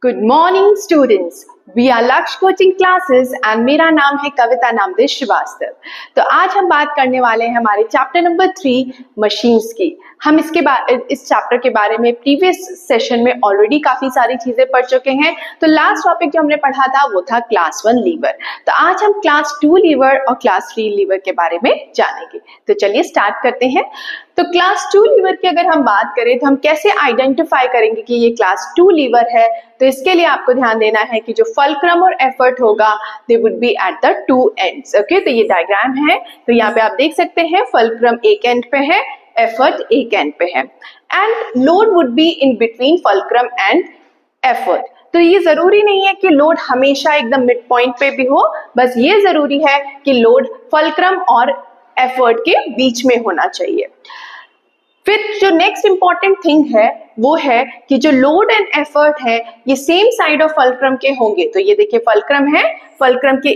Good morning students, we are Lakshya coaching classes and मेरा नाम है कविता नामदेव श्रीवास्तव। तो आज हम बात करने वाले हैं हमारे चैप्टर नंबर 3 मशीन्स की। हम इस चैप्टर के बारे में प्रीवियस सेशन में ऑलरेडी काफी सारी चीजें पढ़ चुके हैं। तो लास्ट टॉपिक जो हमने पढ़ा था वो था क्लास 1 लीवर। तो आज हम क्लास 2 लीवर और क्लास 3 लीवर के बारे में जानेंगे। तो चलिए स्टार्ट करते हैं। तो क्लास 2 लीवर की अगर हम बात करें तो हम कैसे आइडेंटिफाई करेंगे कि ये क्लास 2 लीवर है। तो इसके लिए आपको ध्यान देना है कि जो फल्क्रम और एफर्ट होगा दे would B at the two ends. Okay, तो ये डायग्राम है। तो यहाँ पे आप देख सकते हैं फल्क्रम एक एंड पे है, एफर्ट एक एंड पे है and load would be in between fulcrum and effort. तो ये जरूरी नहीं है कि लोड हमेशा एकदम मिड पॉइंट पे भी हो, बस ये जरूरी है कि लोड फल्क्रम और एफर्ट के बीच में होना चाहिए। फिर जो नेक्स्ट इंपॉर्टेंट थिंग है वो है कि जो लोड एंड एफर्ट है ये सेम साइड ऑफ फल्क्रम के होंगे। तो ये देखिए फल्क्रम है, फल्क्रम के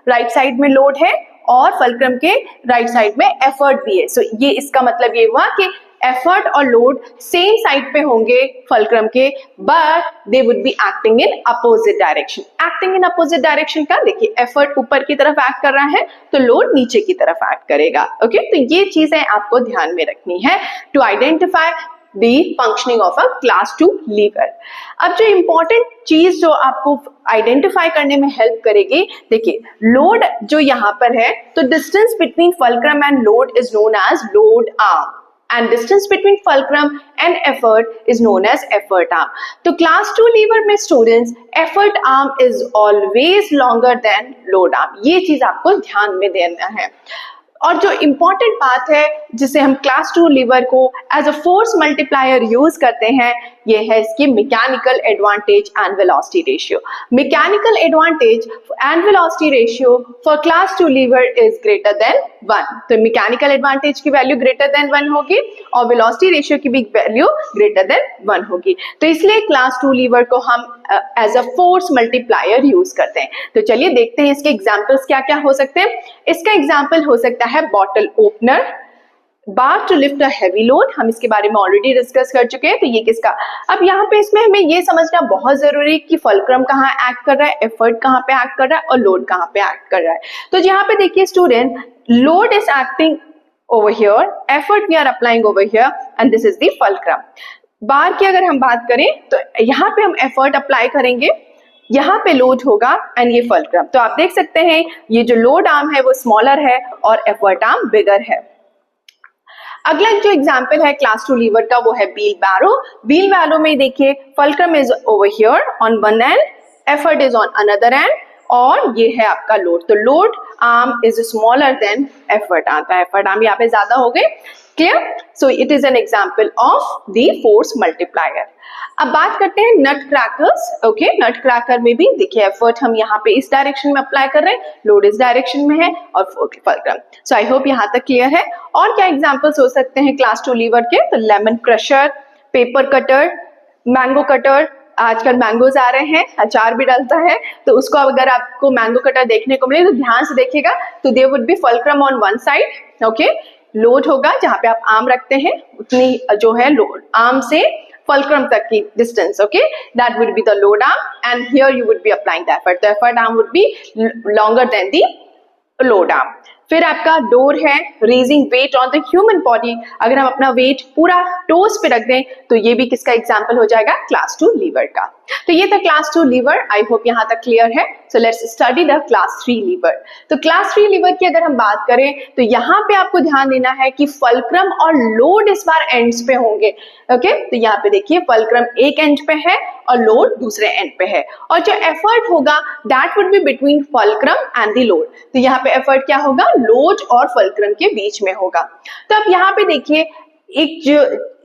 राइट साइड में लोड है और फल्क्रम के राइट साइड में एफर्ट भी है। सो ये इसका मतलब ये हुआ कि एफर्ट और लोड सेम साइड पे होंगे फल्क्रम के, but they would be acting in opposite direction. Acting in opposite direction का देखिए, एफर्ट ऊपर की तरफ एक्ट कर रहा है तो लोड नीचे की तरफ एक्ट करेगा। ओके, तो ये चीजें आपको ध्यान में रखनी है to identify the functioning of a class 2 lever. अब जो इंपॉर्टेंट चीज जो आपको आइडेंटिफाई करने में हेल्प करेगी, देखिए लोड जो यहाँ पर है तो distance between fulcrum and load is known as load arm and distance between fulcrum and effort is known as effort arm. तो class 2 लीवर में students effort arm is always longer than load arm। ये चीज आपको ध्यान में देना है। और जो इम्पॉर्टेंट बात है जिसे हम क्लास 2 लीवर को as a force multiplier use करते हैं, ये है इसकी mechanical advantage and velocity ratio. Mechanical advantage and velocity ratio for class 2 lever is greater than 1। तो मैकेनिकल एडवांटेज की वैल्यू ग्रेटर देन 1 होगी और वेलोसिटी रेशियो की भी वैल्यू ग्रेटर देन 1 होगी। तो इसलिए क्लास 2 लीवर को हम as a force multiplier use करते हैं। तो चलिए देखते हैं इसके एग्जाम्पल्स क्या क्या हो सकते हैं। इसका एग्जाम्पल हो सकता है bottle opener, bar to lift a heavy load. हम इसके बारे में ऑलरेडी डिस्कस कर चुके हैं। तो ये किसका, अब यहाँ पे इसमें हमें ये समझना बहुत जरूरी है कि फल्क्रम कहाँ एक्ट कर रहा है, एफर्ट कहाँ पे एक्ट कर रहा है और लोड कहाँ पे एक्ट कर रहा है। तो यहाँ पे देखिए student, load is acting over here, effort we are applying over here and this is the fulcrum। बार की अगर हम बात करें तो यहाँ पे हम एफर्ट अप्लाई करेंगे, यहाँ पे लोड होगा एंड ये फल्क्रम। तो आप देख सकते हैं ये जो लोड आर्म है वो स्मॉलर है और एफर्ट आर्म बिगर है। अगला जो एग्जांपल है क्लास 2 लीवर का वो है व्हील बैरो। व्हील बैरो में देखिए fulcrum is over here on one and, effort is on another and और ये है आपका लोड। तो load arm is smaller than effort arm. तो एफर्ट आर्म यहाँ पे ज्यादा हो गए। Clear? So it is an example of the force multiplier. अब बात करते हैं नट क्रैकर्स। ओके, नट क्रैकर में भी देखिए एफर्ट हम यहाँ पे इस डायरेक्शन में अप्लाई कर रहे हैं, लोड इस डायरेक्शन में है और फल्क्रम। सो आई होप यहाँ तक क्लियर है। और क्या एग्जांपल्स हो सकते हैं क्लास 2 लीवर के, तो lemon crusher, paper cutter, mango cutter. आजकल मैंगोज आ रहे हैं, अचार भी डलता है, तो उसको अगर आपको मैंगो कटर देखने को मिले तो ध्यान से देखिएगा। तो there would be fulcrum on one side. Okay, load होगा जहां पे आप आर्म रखते हैं उतनी जो है लोड आर्म से फल्क्रम तक की distance. Okay, that would be the load arm and here you would be applying the effort. The effort arm would be longer than the load arm. फिर आपका डोर है, raising weight on the human body. अगर हम अपना wait पूरा toast पे रख दें तो ये भी किसका एग्जांपल हो जाएगा, क्लास 2 लीवर का। तो ये था क्लास 2 लीवर। आई होप यहाँ तक क्लियर है। So let's study the class 3 lever. तो क्लास 3 लीवर की अगर हम बात करें तो यहाँ पे आपको ध्यान देना है कि फल्क्रम और लोड इस बार एंड्स पे होंगे। ओके, तो यहाँ पे देखिए फल्क्रम एक एंड पे है और लोड दूसरे एंड पे है और जो एफर्ट होगा that would be between fulcrum and the load. तो यहाँ पे एफर्ट क्या होगा, लोड और फल्क्रम के बीच में होगा। तो अब यहाँ पे देखिए एक जो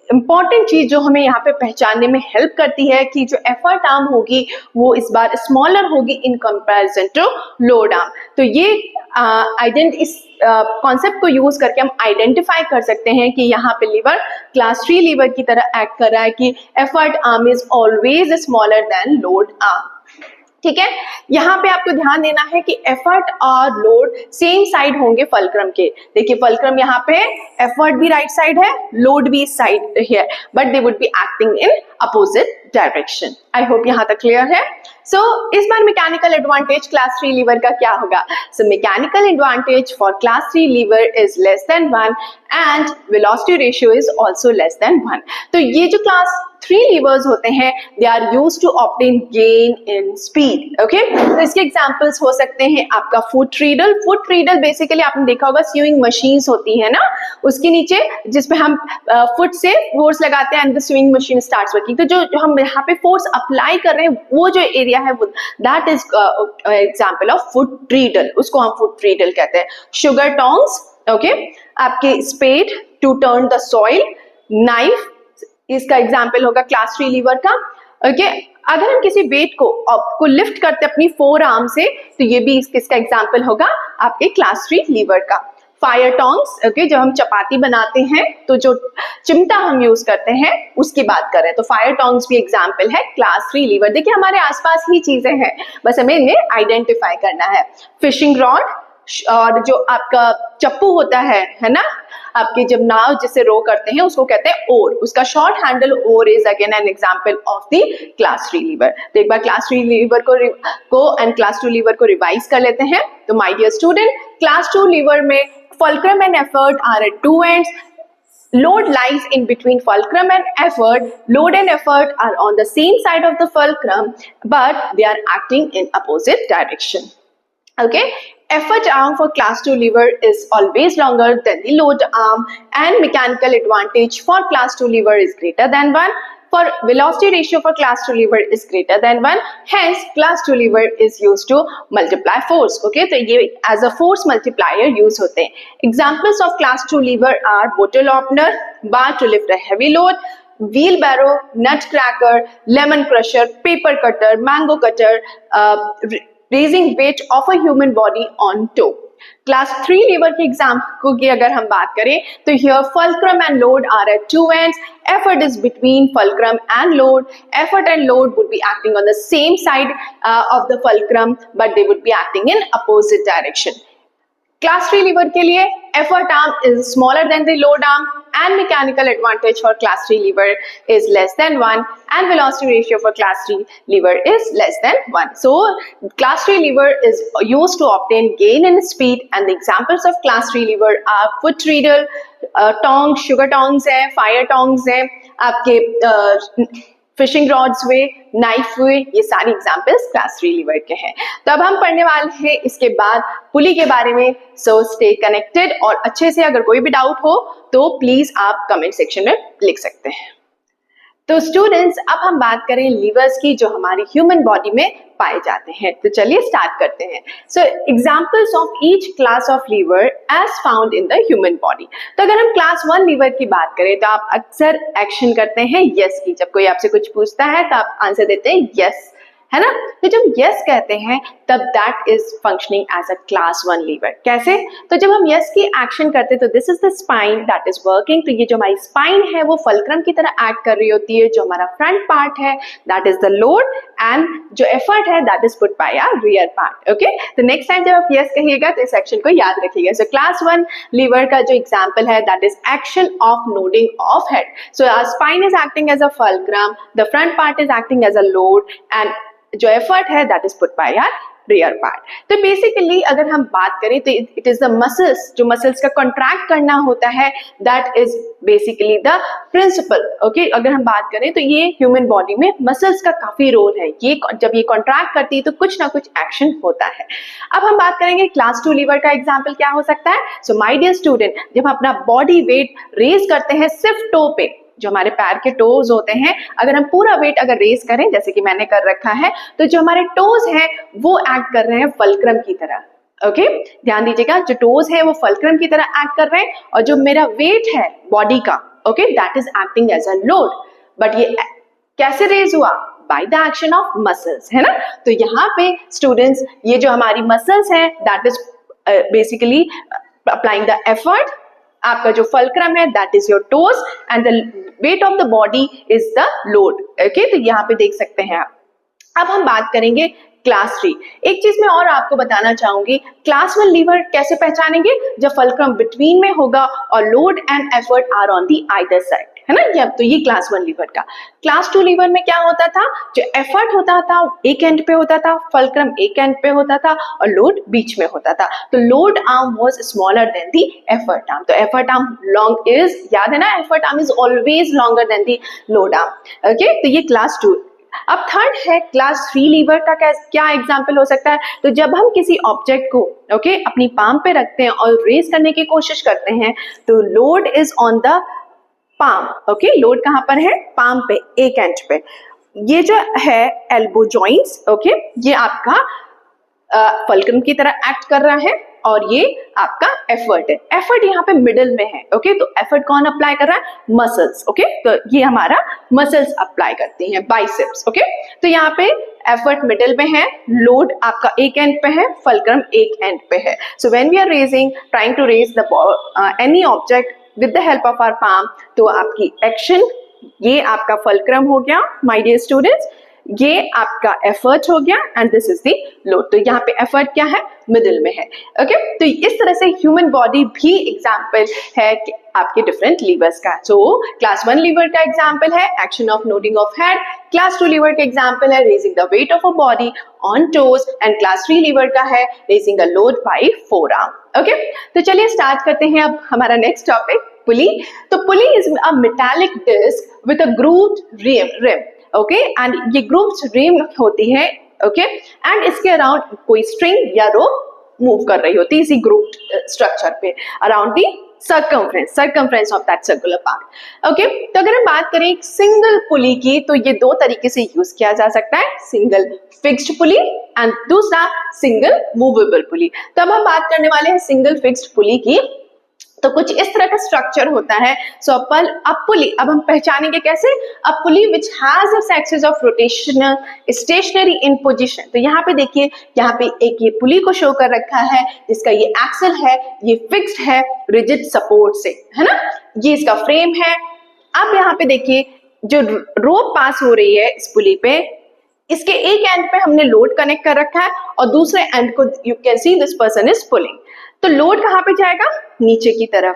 इंपॉर्टेंट चीज जो हमें यहाँ पे पहचानने में हेल्प करती है कि जो एफर्ट आर्म होगी वो इस बार स्मॉलर होगी in comparison to load arm. तो ये इस कॉन्सेप्ट को यूज करके हम आइडेंटिफाई कर सकते हैं कि यहाँ पे लीवर क्लास 3 लीवर की तरह एक्ट कर रहा है कि effort arm is always smaller than load arm. ठीक है, यहाँ पे आपको ध्यान देना है कि एफर्ट और लोड सेम साइड होंगे फल्क्रम के। देखिए फल्क्रम यहाँ पे एफर्ट भी राइट साइड है, लोड भी इस साइड है, but they would be acting in opposite direction. I hope यहाँ तक क्लियर है। सो इस बार मैकेनिकल एडवांटेज क्लास 3 लीवर का क्या होगा? So mechanical advantage for class 3 lever is less than 1 and velocity ratio is also less than 1। तो ये जो क्लास 3 लीवर्स होते हैं they are used to obtain gain in speed. Okay, तो इसके एग्जांपल्स हो सकते हैं आपका फुट रीडल। फुट रीडल बेसिकली आपने देखा होगा स्विंग मशीन्स होती है ना, उसके नीचे जिसपे हम फुट से फोर्स लगाते हैं and the swing machine starts working. तो जो हम यहाँ पे फोर्स अप्लाई कर रहे हैं वो जो एरिया है वो that is example of foot treadle, उसको हम फुट रीडल कहते हैं। शुगर टोंग्स, ओके, आपके spade to turn the soil, knife इसका एग्जाम्पल होगा क्लास 3 लीवर का। ओके, अगर हम किसी वेट को लिफ्ट करते अपनी 4 आर्म से तो ये भी इसका एग्जाम्पल होगा आपके क्लास 3 लीवर का। फायर टोंग्स, ओके, जब हम चपाती बनाते हैं तो जो चिमटा हम यूज करते हैं उसकी बात कर रहे हैं, तो फायर टोंग्स भी एग्जाम्पल है क्लास 3 लीवर। देखिए हमारे आसपास ही चीजें हैं, बस हमें इन्हें आइडेंटिफाई करना है। फिशिंग रॉड और जो आपका चप्पू होता है ना, आपके जब नाव जिसे रो करते हैं उसको कहते हैं ओर, उसका short handle oar is again an example of the class 3 lever. तो एक बार क्लास 3 लीवर को एंड क्लास 2 लीवर को रिवाइज कर लेते हैं। तो my dear student, class 2 lever में fulcrum and effort are at two ends. Load lies in between fulcrum and effort. Load and effort are on the same side of the fulcrum, but they are acting in opposite direction. Okay, effort arm for class 2 lever is always longer than the load arm, and mechanical advantage for class 2 lever is greater than 1. For velocity ratio for class 2 lever is greater than 1. Hence, class 2 lever is used to multiply force. Okay, तो ये as a force multiplier use होते हैं. Examples of class 2 lever are bottle opener, bar to lift a heavy load, wheelbarrow, nutcracker, lemon crusher, paper cutter, mango cutter, raising weight of a human body on toe. Class 3 lever के example की अगर हम बात करें तो here fulcrum and load are at two ends. Effort is between fulcrum and load. Effort and load would be acting on the same side of the fulcrum, but they would be acting in opposite direction. Class 3 lever के लिए effort arm is smaller than the load arm, and mechanical advantage for class 3 lever is less than 1, and velocity ratio for class 3 lever is less than 1. So class 3 lever is used to obtain gain in speed, and the examples of class 3 lever are foot reader, tongs, sugar tongs है, fire tongs है, आपके fishing rods हुए, knife हुए, ये सारी examples class 3 lever के हैं। तो अब हम पढ़ने वाले हैं इसके बाद पुली के बारे में। सो स्टे कनेक्टेड, और अच्छे से अगर कोई भी डाउट हो तो प्लीज आप कमेंट सेक्शन में लिख सकते हैं। तो स्टूडेंट्स, अब हम बात करें लीवर्स की जो हमारी ह्यूमन बॉडी में पाए जाते हैं। तो चलिए स्टार्ट करते हैं। So examples of each class of lever as found in the human body. तो अगर हम क्लास 1 लीवर की बात करें तो आप अक्सर एक्शन करते हैं यस की। जब कोई आपसे कुछ पूछता है तो आप आंसर देते हैं यस, है ना। तो जब यस कहते हैं तब that is functioning as a class 1 lever. कैसे? तो जब हम यस की एक्शन करते हैं तो this is the spine that is working. तो ये जो हमारी स्पाइन है वो फुलक्रम की तरह एक्ट कर रही होती है। जो हमारा फ्रंट पार्ट है that is the load, and जो एफर्ट है that is put by our rear part. Okay, तो नेक्स्ट टाइम जब आप यस कहिएगा तो इस एक्शन को याद रखिएगा। सो क्लास 1 लीवर का जो एग्जाम्पल है that is action of loading of head. So our spine is acting as a fulcrum, the front part is acting as a load, and जो एफर्ट है that is put by our rear part. तो basically अगर हम बात करें तो it is the muscles, जो muscles का कॉन्ट्रैक्ट करना होता है that is basically the principle. Okay, अगर हम बात करें तो ये ह्यूमन बॉडी में मसल्स का काफी रोल है। ये जब ये कॉन्ट्रैक्ट करती है तो कुछ ना कुछ एक्शन होता है। अब हम बात करेंगे क्लास 2 लीवर का एग्जाम्पल क्या हो सकता है। सो माय डियर स्टूडेंट, जब हम अपना बॉडी वेट रेज करते हैं सिर्फ टो पे, जो हमारे पैर के टोज होते हैं, अगर हम पूरा वेट अगर रेज करें जैसे कि मैंने कर रखा है तो जो हमारे टोज हैं वो एक्ट कर रहे हैं फुलक्रम की तरह। ओके, ध्यान दीजिएगा, जो टोज है वो फुलक्रम की तरह एक्ट कर रहे हैं, और जो मेरा वेट है बॉडी का, okay, that is acting as a load. But ये कैसे रेज हुआ? By the action of muscles, है ना। तो यहाँ पे स्टूडेंट्स ये जो हमारी मसल्स हैं that is basically applying the effort. आपका जो फुलक्रम है that is your toes, and the weight of the body is the load. Okay, तो यहाँ पे देख सकते हैं आप। अब हम बात करेंगे क्लास 3। एक चीज मैं और आपको बताना चाहूंगी, क्लास 1 लीवर कैसे पहचानेंगे? जब फुलक्रम बिटवीन में होगा और load and effort are on the either side. है ना। ये तो ये क्लास 1 लीवर का। क्लास 2 लीवर में क्या होता था, जो एफर्ट होता था एक एंड पे होता था, फल्क्रम एक एंड पे होता था और लोड बीच में होता था। तो load arm was smaller than the effort arm. तो एफर्ट आर्म लॉन्ग इज, याद है ना, effort arm is always longer than the load arm. Okay, तो ये क्लास 2। अब थर्ड है क्लास 3 लीवर का। क्या एग्जाम्पल हो सकता है, तो जब हम किसी ऑब्जेक्ट को अपनी पाम पे रखते हैं और रेज करने की कोशिश करते हैं, तो load is on the palm. Load कहां पर है, पाम पे, एक एंड पे। ये जो है एल्बो जॉइंट्स, ये आपका फल्क्रम की तरह एक्ट कर रहा है और ये आपका एफर्ट है। एफर्ट यहाँ पे मिडिल में है। तो एफर्ट कौन अप्लाई कर रहा है, मसल्स। तो ये हमारा मसल्स अप्लाई करती हैं, बाइसेप्स। तो यहाँ पे एफर्ट मिडिल में है, लोड आपका एक एंड पे है, फल्क्रम एक एंड पे है। So when we are raising, trying to raise the any object with the help of our palm, तो आपकी एक्शन, ये आपका फल्क्रम हो गया माय डियर स्टूडेंट्स, ये आपका एफर्ट हो गया and this is the load. तो यहाँ पे एफर्ट क्या है, मिडिल में है। तो इस तरह से ह्यूमन बॉडी भी एग्जाम्पल है कि आपके डिफरेंट लीवर्स का। सो क्लास 1 लीवर का एग्जाम्पल है action of nodding of head, class 2 lever का एग्जाम्पल है raising the weight of a body on toes, and class 3 lever का है raising a load by forearm. तो चलिए स्टार्ट करते हैं अब हमारा नेक्स्ट टॉपिक, पुली। तो pulley is a metallic disc with a grooved rim. And ये ग्रूव्ड रिम होती है। एंड इसके अराउंड कोई स्ट्रिंग या रोप मूव कर रही होती है इसी ग्रूव्ड स्ट्रक्चर पे around the circumference of that circular part. तो अगर हम बात करें सिंगल पुली की, तो ये दो तरीके से यूज किया जा सकता है, सिंगल फिक्स्ड पुली एंड दूसरा सिंगल मूवेबल पुली। तो अब हम बात करने वाले हैं सिंगल फिक्स्ड पुली की। तो कुछ इस तरह का स्ट्रक्चर होता है। सो अ पुली, अब हम पहचानेंगे कैसे, a pulley which has its axis of rotational stationary in position. तो यहाँ पे देखिए, यहाँ पे एक ये पुली को शो कर रखा है जिसका ये एक्सल है, ये फिक्स्ड है रिजिड सपोर्ट से, है ना, ये इसका फ्रेम है। अब यहाँ पे देखिए जो रोप पास हो रही है इस पुली पे, इसके एक एंड पे हमने लोड कनेक्ट कर रखा है और दूसरे एंड को you can see this person is pulling. तो लोड कहां पे जाएगा, नीचे की तरफ,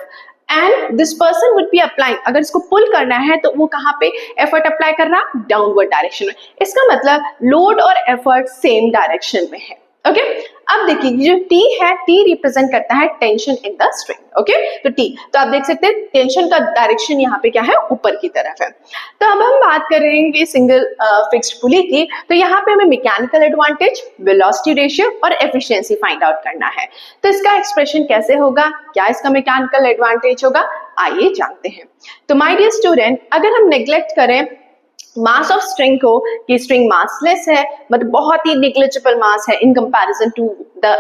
and this person would be applying, अगर इसको पुल करना है तो वो कहां पे एफर्ट अप्लाई कर रहा, डाउनवर्ड डायरेक्शन में। इसका मतलब लोड और एफर्ट सेम डायरेक्शन में है। अब देखिए जो T है, T रिप्रेजेंट करता है टेंशन इन द स्ट्रिंग। तो T, तो आप देख सकते हैं टेंशन का डायरेक्शन यहाँ पे क्या है, ऊपर की तरफ है। तो अब हम बात करेंगे सिंगल फिक्स्ड पुली की। तो यहाँ पे हमें मैकेनिकल एडवांटेज, वेलोसिटी रेशियो और एफिशिएंसी फाइंड आउट करना है। तो इसका एक्सप्रेशन कैसे होगा, क्या इसका मैकेनिकल एडवांटेज होगा, आइए जानते हैं। तो माय डियर स्टूडेंट, अगर हम नेग्लेक्ट करें मास ऑफ स्ट्रिंग को, कि स्ट्रिंग मासलेस है, मतलब बहुत ही निग्लिजिबल मास है in comparison to the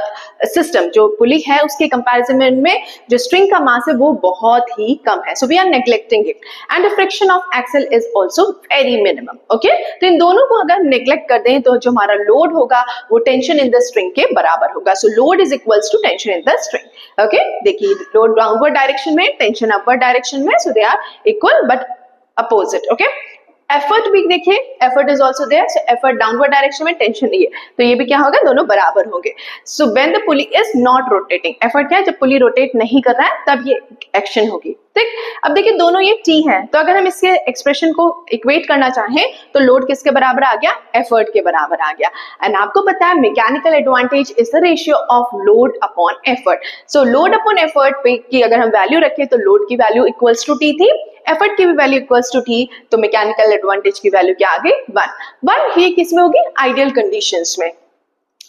system, जो पुली है उसके कंपैरिजन में जो स्ट्रिंग का मास है वो बहुत ही कम है। So we are neglecting it and the friction of axle is also very minimum. तो इन दोनों को अगर नेग्लेक्ट कर दें तो जो हमारा लोड होगा वो टेंशन इन द स्ट्रिंग के बराबर होगा। So load is equals to tension in the string. देखिए लोड डाउनवर्ड डायरेक्शन में, टेंशन अपवर्ड डायरेक्शन में, so they are equal but opposite. Effort भी देखिए, effort is also there, so effort downward direction में, tension ये, तो ये भी क्या होगा, दोनों बराबर होंगे। So when the pulley is not rotating, effort क्या है, जब पुली रोटेट नहीं कर रहा है तब ये एक्शन होगी। ठीक, अब देखिए दोनों ये T है, तो अगर हम इसके एक्सप्रेशन को इक्वेट करना चाहें तो लोड किसके बराबर आ गया, एफर्ट के बराबर आ गया। एंड आपको पता है mechanical advantage is the ratio of load upon effort. So load upon effort पे की अगर हम वैल्यू रखें तो लोड की वैल्यू इक्वल्स टू T थी, एफर्ट की भी वैल्यू इक्वल्स टू T, तो मैकेनिकल एडवांटेज की वैल्यू क्या आ गई, 1। ये किस में होगी, आइडियल कंडीशंस में।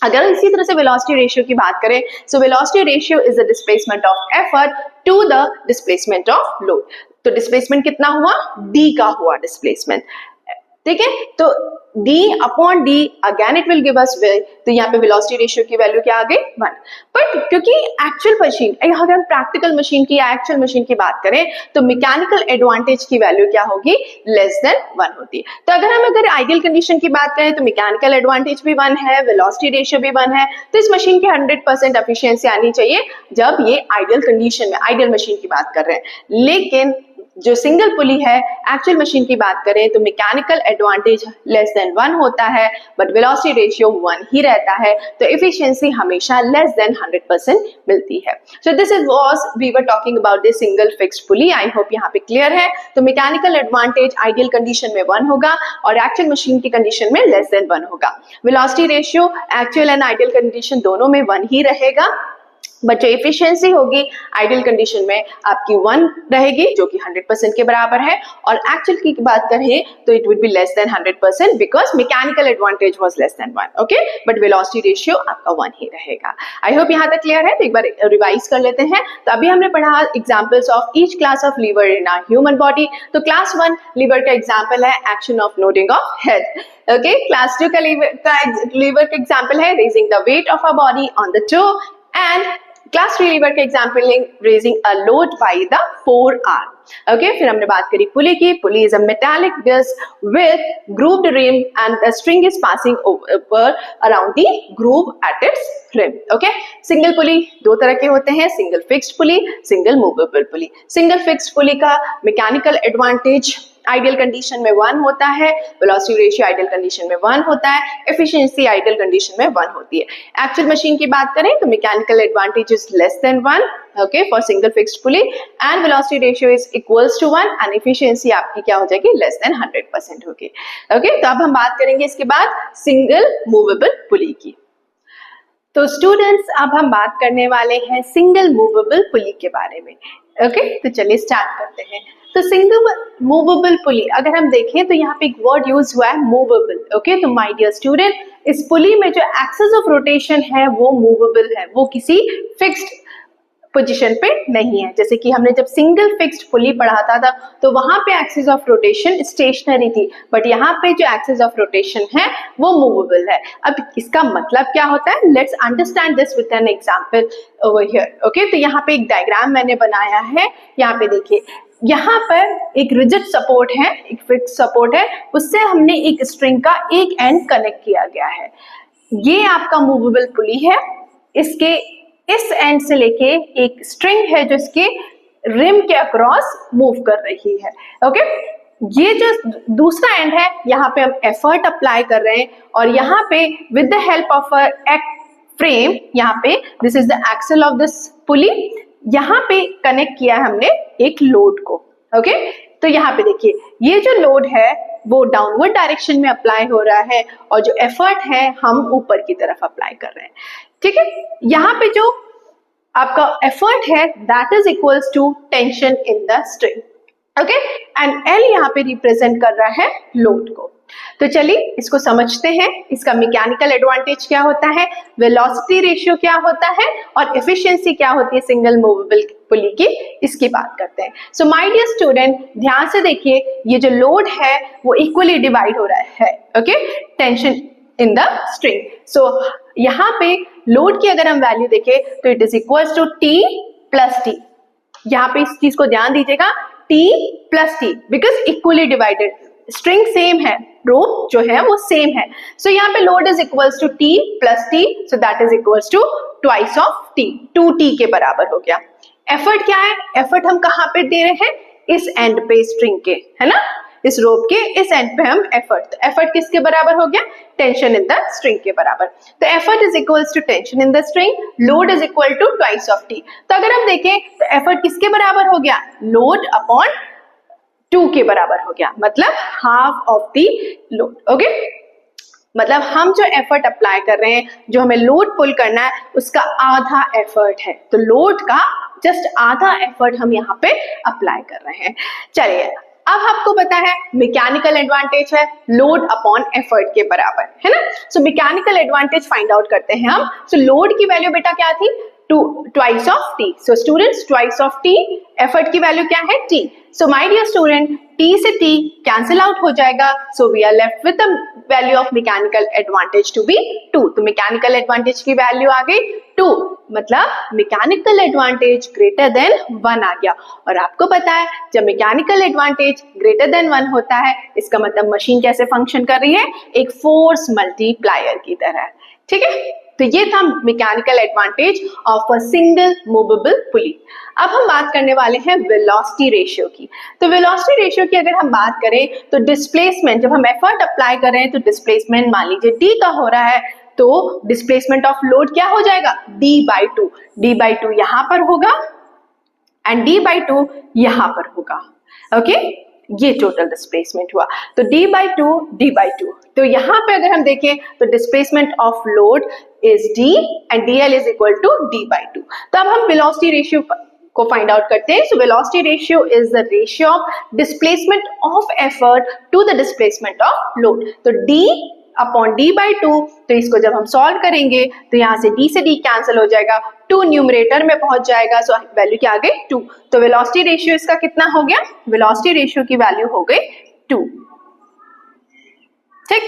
अगर इसी तरह से वेलोसिटी रेशियो की बात करें, so velocity ratio is the displacement of effort to the displacement of load. तो डिस्प्लेसमेंट कितना हुआ, D का हुआ डिस्प्लेसमेंट। ठीक है, तो D upon D again it will give us, तो यहाँ पे वेलोसिटी रेशियो की वैल्यू क्या आ गई, 1। बट क्योंकि एक्चुअल मशीन, अगर हम प्रैक्टिकल मशीन की या एक्चुअल मशीन की बात करें तो मैकेनिकल एडवांटेज की वैल्यू क्या होगी, लेस देन 1 होती है। तो अगर आइडियल कंडीशन की बात करें तो मैकेनिकल एडवांटेज भी 1 है, वेलोसिटी रेशियो भी 1 है, तो इस मशीन की 100% एफिशिएंसी आनी चाहिए जब ये आइडियल कंडीशन में, आइडियल मशीन की बात कर रहे हैं। लेकिन जो सिंगल पुली है, एक्चुअल मशीन की बात करें तो मैकेनिकल एडवांटेज लेस देन 1 होता है, बट वेलोसिटी रेशियो 1 ही रहता है, तो एफिशिएंसी हमेशा लेस देन 100% मिलती है। So this is was we were talking about the single fixed pulley. I hope यहाँ पे क्लियर है। तो मैकेनिकल एडवांटेज आइडियल कंडीशन में 1 होगा और एक्चुअल मशीन की कंडीशन में लेस देन 1 होगा। Velocity ratio actual and ideal condition दोनों में 1 ही रहेगा, बट जो एफिशिएंसी होगी आइडियल कंडीशन में आपकी 1 रहेगी जो कि 100% के बराबर है, और एक्चुअल की बात करें तो it would be less than 100% because mechanical advantage was less than 1, okay, but velocity ratio आपका 1 ही रहेगा। आई होप यहाँ तक क्लियर है। तो एक बार रिवाइज कर लेते हैं। तो अभी हमने पढ़ा examples of each class of lever in our human body. तो क्लास 1 लीवर का एग्जांपल है action of nodding of head, okay. Class 2 का लीवर का एग्जांपल है raising the weight of a body on the toe, and class 3 lever का example है raising a load by the forearm, okay. फिर हमने बात करी पुली की। Pulley is a metallic disc with grooved rim and the string is passing over around the groove at its rim, okay. Single pulley दो तरह के होते हैं, single fixed pulley, single movable pulley. Single fixed pulley का mechanical advantage ideal condition में 1 होता है, velocity ratio ideal condition में 1 होता है, एफिशिएंसी आइडियल कंडीशन में 1 होती है। एक्चुअल मशीन की बात करें तो mechanical advantage is less than 1, okay, for single fixed pulley, and velocity ratio is equals to 1 and efficiency आपकी क्या हो जाएगी, लेस देन 100% होगी, ओके। तो अब हम बात करेंगे इसके बाद सिंगल मूवेबल पुली की। तो स्टूडेंट्स अब हम बात करने वाले हैं सिंगल मूवेबल पुली के बारे में, ओके। तो चलिए स्टार्ट करते हैं। तो सिंगल मूवेबल पुली अगर हम देखें तो यहाँ पे एक वर्ड यूज हुआ है मूवेबल, ओके। तो माय डियर स्टूडेंट, इस पुली में जो एक्सिस ऑफ रोटेशन है वो मूवेबल है, वो किसी फिक्स्ड पोजीशन पे नहीं है। जैसे कि हमने जब सिंगल फिक्स्ड पुली पढ़ाता था तो वहां पे एक्सिस ऑफ रोटेशन स्टेशनरी थी, बट यहाँ पे जो एक्सिस ऑफ रोटेशन है वो मूवेबल है। अब इसका मतलब क्या होता है, let's understand this with an example over here, okay. तो यहाँ पे एक डायग्राम मैंने बनाया है, यहाँ पे देखिए, यहाँ पर एक रिजिड सपोर्ट है, एक फिक्स सपोर्ट है, उससे हमने एक स्ट्रिंग का एक एंड कनेक्ट किया गया है। ये आपका मूवेबल पुली है, इसके इस एंड से लेके एक स्ट्रिंग है जो इसके रिम के अक्रॉस मूव कर रही है, ओके। ये जो दूसरा एंड है, यहाँ पे हम एफर्ट अप्लाई कर रहे हैं, और यहाँ पे with the help of a frame, यहाँ पे this is the axle of this pulley, यहाँ पे कनेक्ट किया है हमने एक लोड को, ओके। तो यहाँ पे देखिए, ये जो लोड है वो डाउनवर्ड डायरेक्शन में अप्लाई हो रहा है, और जो एफर्ट है हम ऊपर की तरफ अप्लाई कर रहे हैं, ठीक है। यहाँ पे जो आपका एफर्ट है that is equals to tension in the string, okay, and L यहाँ पे रिप्रेजेंट कर रहा है लोड को। तो चलिए इसको समझते हैं, इसका मैकेनिकल एडवांटेज क्या होता है, वेलोसिटी रेशियो क्या होता है, और एफिशिएंसी क्या होती है सिंगल मूवेबल पुली की, इसकी बात करते हैं। सो माय डियर स्टूडेंट, ध्यान से देखिए, ये जो लोड है वो इक्वली डिवाइड हो रहा है, okay, tension in the string. So यहाँ पे लोड की अगर हम वैल्यू देखें तो it is equals to T plus T. यहाँ पे इस चीज को ध्यान दीजिएगा, T plus T, because equally divided, string same है, रोप जो है वो सेम है। सो यहाँ पे load is equals to T plus T, so that is equals to twice of T, 2t के बराबर हो गया। एफर्ट क्या है, एफर्ट हम कहाँ पे दे रहे हैं, इस एंड पे स्ट्रिंग के, है ना, इस रोप के इस एंड पे हम एफर्ट, एफर्ट किसके बराबर हो गया, टेंशन इन द स्ट्रिंग के बराबर। तो effort is equals to tension in the string, load is equal to twice of T. तो अगर हम देखें तो एफर्ट किसके बराबर हो गया, लोड अपॉन 2 के बराबर हो गया, मतलब half of the load, okay. मतलब हम जो एफर्ट अप्लाई कर रहे हैं, जो हमें लोड पुल करना है, उसका आधा एफर्ट है, तो लोड का जस्ट आधा एफर्ट हम यहाँ पे अप्लाई कर रहे हैं। चलिए अब आपको पता है मैकेनिकल एडवांटेज है लोड अपॉन एफर्ट के बराबर, है ना। सो मैकेनिकल एडवांटेज फाइंड आउट करते हैं हम। सो लोड की वैल्यू बेटा क्या थी, twice of T. So students twice of T, effort की वैल्यू क्या है, T. So my dear student, T से टी कैंसिल आउट हो जाएगा, so we are left with the value of mechanical advantage to be 2। तो mechanical advantage की value आ गई 2, मतलब मैकेनिकल एडवांटेज ग्रेटर देन 1 आ गया। और आपको पता है जब मैकेनिकल एडवांटेज ग्रेटर देन 1 होता है, इसका मतलब मशीन कैसे फंक्शन कर रही है, एक फोर्स मल्टीप्लायर की तरह, ठीक है। तो ये था mechanical advantage of a single movable पुली। अब हम बात करने वाले हैं वेलोसिटी रेशियो की। तो वेलोसिटी रेशियो की अगर हम बात करें तो डिस्प्लेसमेंट, जब हम एफर्ट अप्लाई कर रहे हैं तो डिस्प्लेसमेंट मान लीजिए d का हो रहा है, तो डिस्प्लेसमेंट ऑफ लोड क्या हो जाएगा, d/2। d/2 यहां पर होगा एंड d/2 यहां पर होगा। ओके, ये टोटल डिस्प्लेसमेंट हुआ। तो d/2 तो यहां पे अगर हम देखें तो displacement of load is d and dl is equal to d/2। तो अब हम वेलोसिटी रेशियो को फाइंड आउट करते हैं। So velocity ratio is the ratio of displacement of effort to the displacement of load. तो d अपॉन d/2, तो इसको जब हम सॉल्व करेंगे तो यहाँ से d से d कैंसिल हो जाएगा, 2 न्यूमरेटर में पहुंच जाएगा, सो वैल्यू क्या आ गई 2। तो वेलोसिटी रेशियो इसका कितना हो गया, वेलोसिटी रेशियो की वैल्यू हो गई 2। ठीक,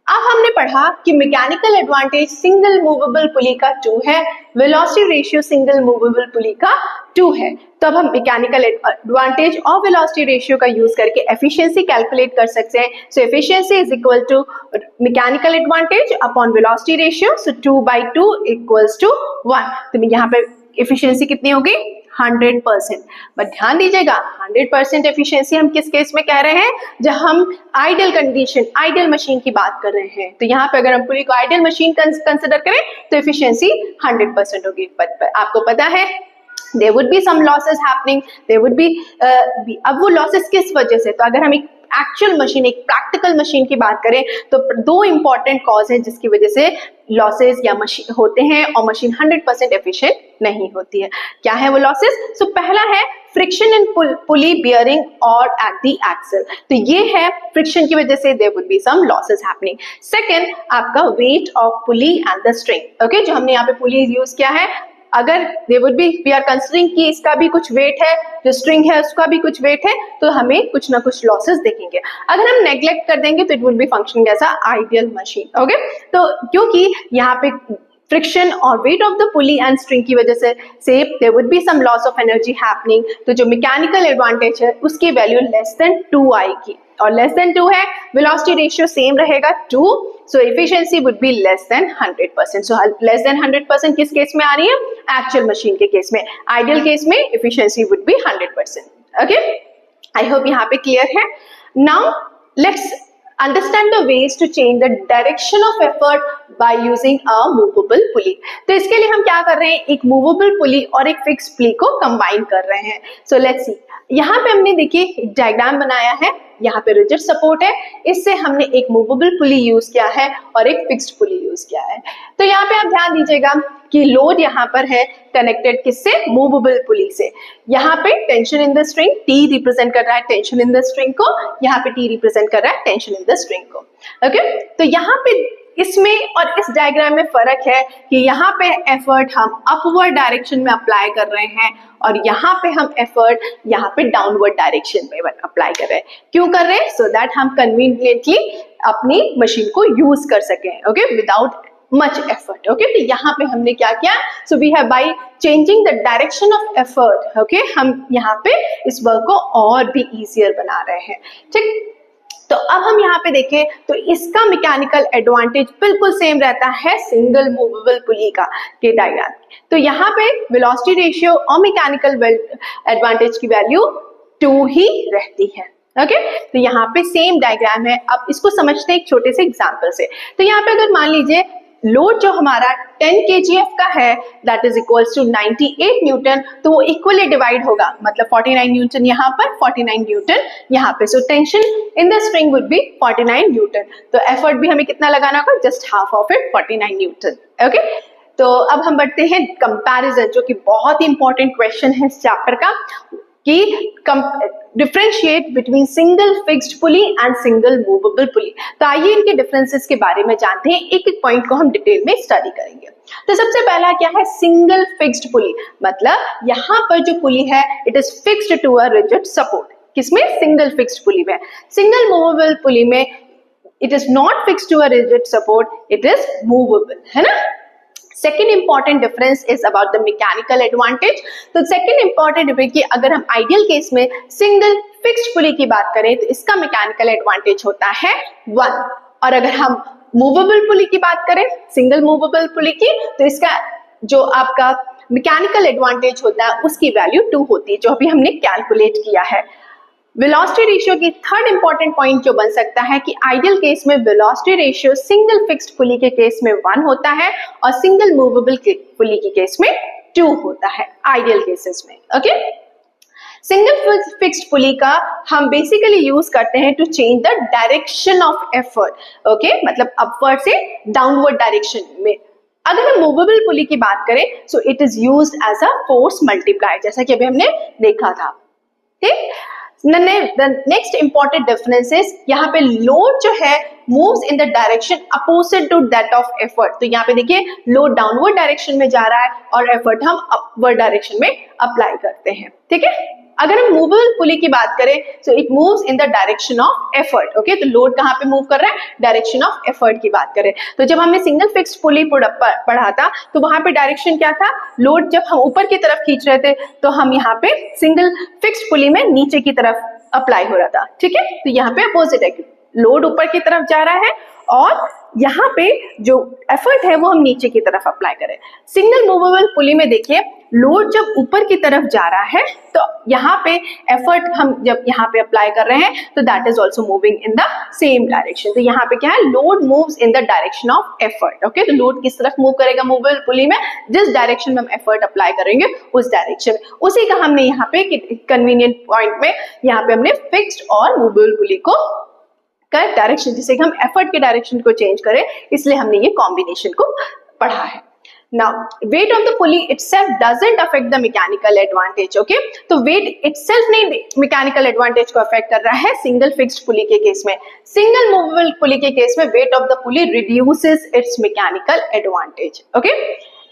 अब हमने पढ़ा कि mechanical advantage single movable pulley का 2 है, velocity ratio single movable pulley का 2 है। तो अब हम मैकेनिकल एडवांटेज और वेलोसिटी रेशियो का यूज करके एफिशिएंसी कैलकुलेट कर सकते हैं। So efficiency is equal to mechanical advantage upon velocity ratio, so 2/2 equals to 1। तो यहाँ पे एफिशिएंसी कितनी होगी, 100%। बट ध्यान दीजिएगा 100% एफिशिएंसी हम किस केस में कह रहे हैं, जब हम आइडियल कंडीशन, आइडियल मशीन की बात कर रहे हैं। तो यहाँ पे अगर हम पुली को आइडियल मशीन कंसिडर करें तो एफिशिएंसी 100% होगी। बट आपको पता है there would be some losses happening, there would be अब वो losses किस वजह से, तो अगर हम एक एक्चुअल मशीन, एक प्रैक्टिकल मशीन की बात करें तो 2 इंपॉर्टेंट कॉज हैं जिसकी वजह से लॉसेस या मशीन होते हैं और मशीन 100% एफिशिएंट नहीं होती है। क्या है वो लॉसेस? सो पहला है फ्रिक्शन इन पुली बियरिंग और एट द एक्सल। तो ये है फ्रिक्शन की वजह से there would be some losses happening. Second, आपका weight of pulley and the string. Okay, जो हमने यहाँ पे पुली यूज किया है, अगर they would be, we are considering कि इसका भी कुछ वेट है, जो स्ट्रिंग है उसका भी कुछ वेट है, तो हमें कुछ ना कुछ लॉसेस देखेंगे। अगर हम नेग्लेक्ट कर देंगे तो it will be functioning as a ideal machine. Okay, तो क्योंकि यहाँ पे फ्रिक्शन और weight of the pulley and string की वजह से there would be some loss of energy happening, तो जो मैकेनिकल एडवांटेज है उसकी वैल्यू लेस देन 2 आएगी, और लेस देन 2 है, वेलोसिटी रेशियो सेम रहेगा 2, so efficiency would be less than 100%। So less than 100% किस केस में आ रही है, एक्चुअल मशीन के केस में। आइडियल केस में efficiency would be 100%। Okay, I hope यहाँ पे क्लियर है। Now let's understand the ways to change the direction of effort by using a movable pulley। तो इसके लिए हम क्या कर रहे हैं, एक movable pulley और एक fixed pulley को combine कर रहे हैं। So let's see, यहाँ पे हमने देखिए एक डायग्राम बनाया है, यहाँ पे रिजिड सपोर्ट है, इससे हमने एक मूवेबल पुली यूज किया है और एक फिक्स्ड पुली यूज किया है। तो यहाँ पे आप ध्यान दीजिएगा कि लोड यहाँ पर है कनेक्टेड किससे, मूवेबल पुली से। यहाँ पे tension in the string, T represent कर रहा है टेंशन इन द स्ट्रिंग को, यहाँ पे T रिप्रेजेंट कर रहा है टेंशन इन द स्ट्रिंग को। ओके, तो यहाँ पे इसमें और इस डायग्राम में फर्क है कि यहाँ पे एफर्ट हम अपवर्ड डायरेक्शन में अप्लाई कर रहे हैं और यहाँ पे हम एफर्ट यहाँ पे डाउनवर्ड डायरेक्शन में अप्लाई कर रहे हैं। क्यों कर रहे हैं? सो दैट हम कन्वीनियंटली अपनी मशीन को यूज कर सकें, okay, without much effort. Okay, तो यहाँ पे हमने क्या किया, so we have by changing the direction of effort, okay, हम यहाँ पे इस वर्क को और भी इजियर बना रहे हैं। ठीक, तो अब हम यहाँ पे देखें तो इसका मैकेनिकल एडवांटेज बिल्कुल सेम रहता है सिंगल मूवेबल पुली का के डायग्राम। तो यहाँ पे वेलोसिटी रेशियो और मैकेनिकल एडवांटेज की वैल्यू 2 ही रहती है। ओके, तो यहाँ पे सेम डायग्राम है। अब इसको समझते हैं एक छोटे से एग्जांपल से। तो यहाँ पे अगर मान लीजिए लोड जो हमारा 10 kgf का है that is equals to 98 newton, तो वो इक्वली डिवाइड होगा, मतलब 49 न्यूटन यहाँ पर, 49 न्यूटन यहाँ पे। So tension in the string would be 49 Newton. तो एफर्ट भी हमें कितना लगाना होगा, just half of it, 49 Newton. Okay, तो अब हम बढ़ते हैं कंपैरिजन, जो कि बहुत ही इंपॉर्टेंट क्वेश्चन है इस चैप्टर का, कि differentiate between single fixed pulley and single movable पुली। तो आइए इनके डिफरेंसेस के बारे में जानते हैं, एक एक पॉइंट को हम डिटेल में स्टडी करेंगे। तो सबसे पहला क्या है, सिंगल फिक्स्ड पुली, मतलब यहाँ पर जो पुली है it is fixed to a rigid support. किसमें? सिंगल फिक्स्ड पुली में। सिंगल मूवेबल पुली में it is not fixed to a rigid support, it is movable, है ना। Second important difference is about the mechanical advantage. तो second important difference कि अगर हम ideal case में सिंगल फिक्स्ड पुली की बात करें तो इसका मैकेनिकल एडवांटेज होता है 1, और अगर हम मूवेबल पुली की बात करें, सिंगल मूवेबल पुली की, तो इसका जो आपका मैकेनिकल एडवांटेज होता है उसकी वैल्यू 2 होती है, जो अभी हमने कैलकुलेट किया है। वेलोसिटी रेशियो की थर्ड इंपॉर्टेंट पॉइंट जो बन सकता है कि आइडियल केस में वेलोसिटी रेशियो सिंगल फिक्स्ड पुली के केस में 1 होता है और सिंगल मूवेबल पुली के केस में 2 होता है आइडियल केसेस में। ओके, सिंगल फिक्स्ड पुली का हम बेसिकली यूज करते हैं to change the direction of effort. Okay, मतलब अपवर्ड से डाउनवर्ड डायरेक्शन में। अगर हम मूवेबल पुली की बात करें so it is used as a force multiplier, जैसा कि अभी हमने देखा था। ठीक, the next important difference is यहाँ पे लोड जो है moves in the direction opposite to that of effort। तो यहाँ पे देखिए लोड डाउनवर्ड डायरेक्शन में जा रहा है और एफर्ट हम अपवर्ड डायरेक्शन में अप्लाई करते हैं। ठीक है, अगर हम मूवेबल पुली की बात करें so it moves in the direction of effort. Okay, तो लोड कहाँ पे मूव कर रहा है, डायरेक्शन ऑफ एफर्ट की बात करें तो जब हमने सिंगल फिक्स्ड पुली पढ़ा था तो वहां पे डायरेक्शन क्या था, लोड जब हम ऊपर की तरफ खींच रहे थे तो हम यहाँ पे सिंगल फिक्स्ड पुली में नीचे की तरफ अप्लाई हो रहा था। ठीक है, तो यहाँ पे अपोजिट है, लोड ऊपर की तरफ जा रहा है और यहाँ पे जो एफर्ट है वो हम नीचे की तरफ अप्लाई करें। सिंगल मूवेबल पुली में देखिए लोड जब ऊपर की तरफ जा रहा है तो यहाँ पे एफर्ट हम जब यहाँ पे अप्लाई कर रहे हैं तो that is also moving in the same direction. तो यहाँ पे क्या है, load moves in the direction of effort. Okay, तो लोड किस तरफ मूव करेगा मूवेबल पुली में, जिस डायरेक्शन में हम एफर्ट अप्लाई करेंगे उस डायरेक्शन में। उसी का हमने यहाँ पे कन्वीनियंट पॉइंट में यहाँ पे हमने फिक्स्ड और मूवेबल पुली को डायरेक्शन, जिसे हम एफर्ट के डायरेक्शन को चेंज करें, इसलिए हमने ये कॉम्बिनेशन को पढ़ा है। Now, weight of the pulley itself doesn't affect the mechanical advantage. Okay, तो weight itself नहीं mechanical advantage को affect कर रहा है single fixed pulley के केस में। Single movable pulley के केस में weight of the pulley reduces its mechanical advantage. Okay,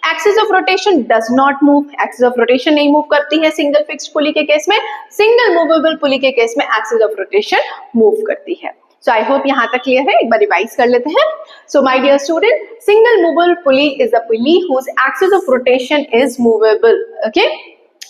axis of rotation does not move, axis of rotation नहीं move करती है single fixed pulley के केस में, single movable pulley के case में axis of rotation move करती है। So I hope यहाँ तक क्लियर है, एक बार रिवाइज कर लेते हैं। So my dear student, single movable pulley is a pulley whose axis of rotation is movable. Okay,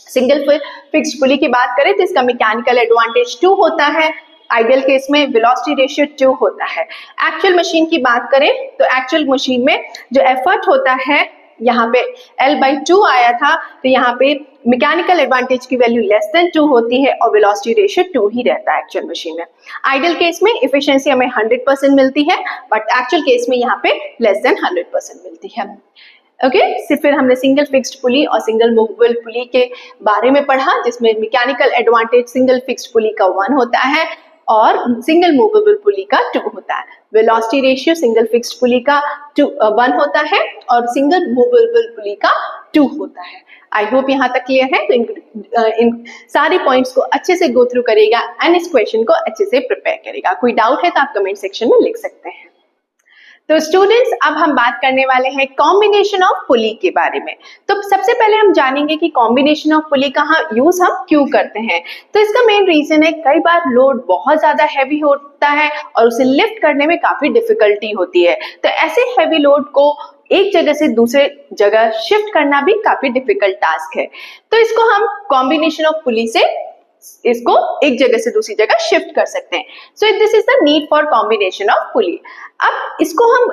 single fixed pulley की बात करें तो इसका मैकेनिकल एडवांटेज 2 होता है, आइडियल केस में वेलोसिटी रेशियो 2 होता है। एक्चुअल मशीन की बात करें तो एक्चुअल मशीन में जो एफर्ट होता है यहाँ पे L/2 आया था, तो यहाँ पे मैकेनिकल एडवांटेज की वैल्यू लेस देन 2 होती है और वेलोसिटी रेशियो 2 ही रहता है एक्चुअल मशीन में। आइडियल केस में एफिशिएंसी हमें 100% मिलती है, बट एक्चुअल केस में यहाँ पे लेस देन 100% मिलती है। ओके, फिर हमने सिंगल फिक्स्ड पुली और सिंगल मूवेबल पुली के बारे में पढ़ा, जिसमें mechanical advantage single fixed pulley का 1 होता है और सिंगल मूवेबल पुली का 2 होता है। Velocity ratio single fixed pulley का 1 होता है और सिंगल मूवेबल पुली का 2 होता है। आई होप यहाँ तक क्लियर है। तो इन सारी पॉइंट्स को अच्छे से गो थ्रू करेगा एंड इस क्वेश्चन को अच्छे से प्रिपेयर करेगा। कोई डाउट है तो आप कमेंट सेक्शन में लिख सकते हैं। तो स्टूडेंट्स, अब हम बात करने वाले हैं कॉम्बिनेशन ऑफ पुली के बारे में। तो सबसे पहले हम जानेंगे कि कॉम्बिनेशन ऑफ पुली का यूज हम क्यों करते हैं। तो इसका मेन रीजन है, कई बार लोड बहुत ज्यादा हैवी होता है और उसे लिफ्ट करने में काफी डिफिकल्टी होती है। तो ऐसे हैवी लोड को एक जगह से दूसरे जगह शिफ्ट करना भी काफी डिफिकल्ट टास्क है। तो इसको हम कॉम्बिनेशन ऑफ पुली से इसको एक जगह से दूसरी जगह शिफ्ट कर सकते हैं। सो this is the need for combination of pulley. अब इसको हम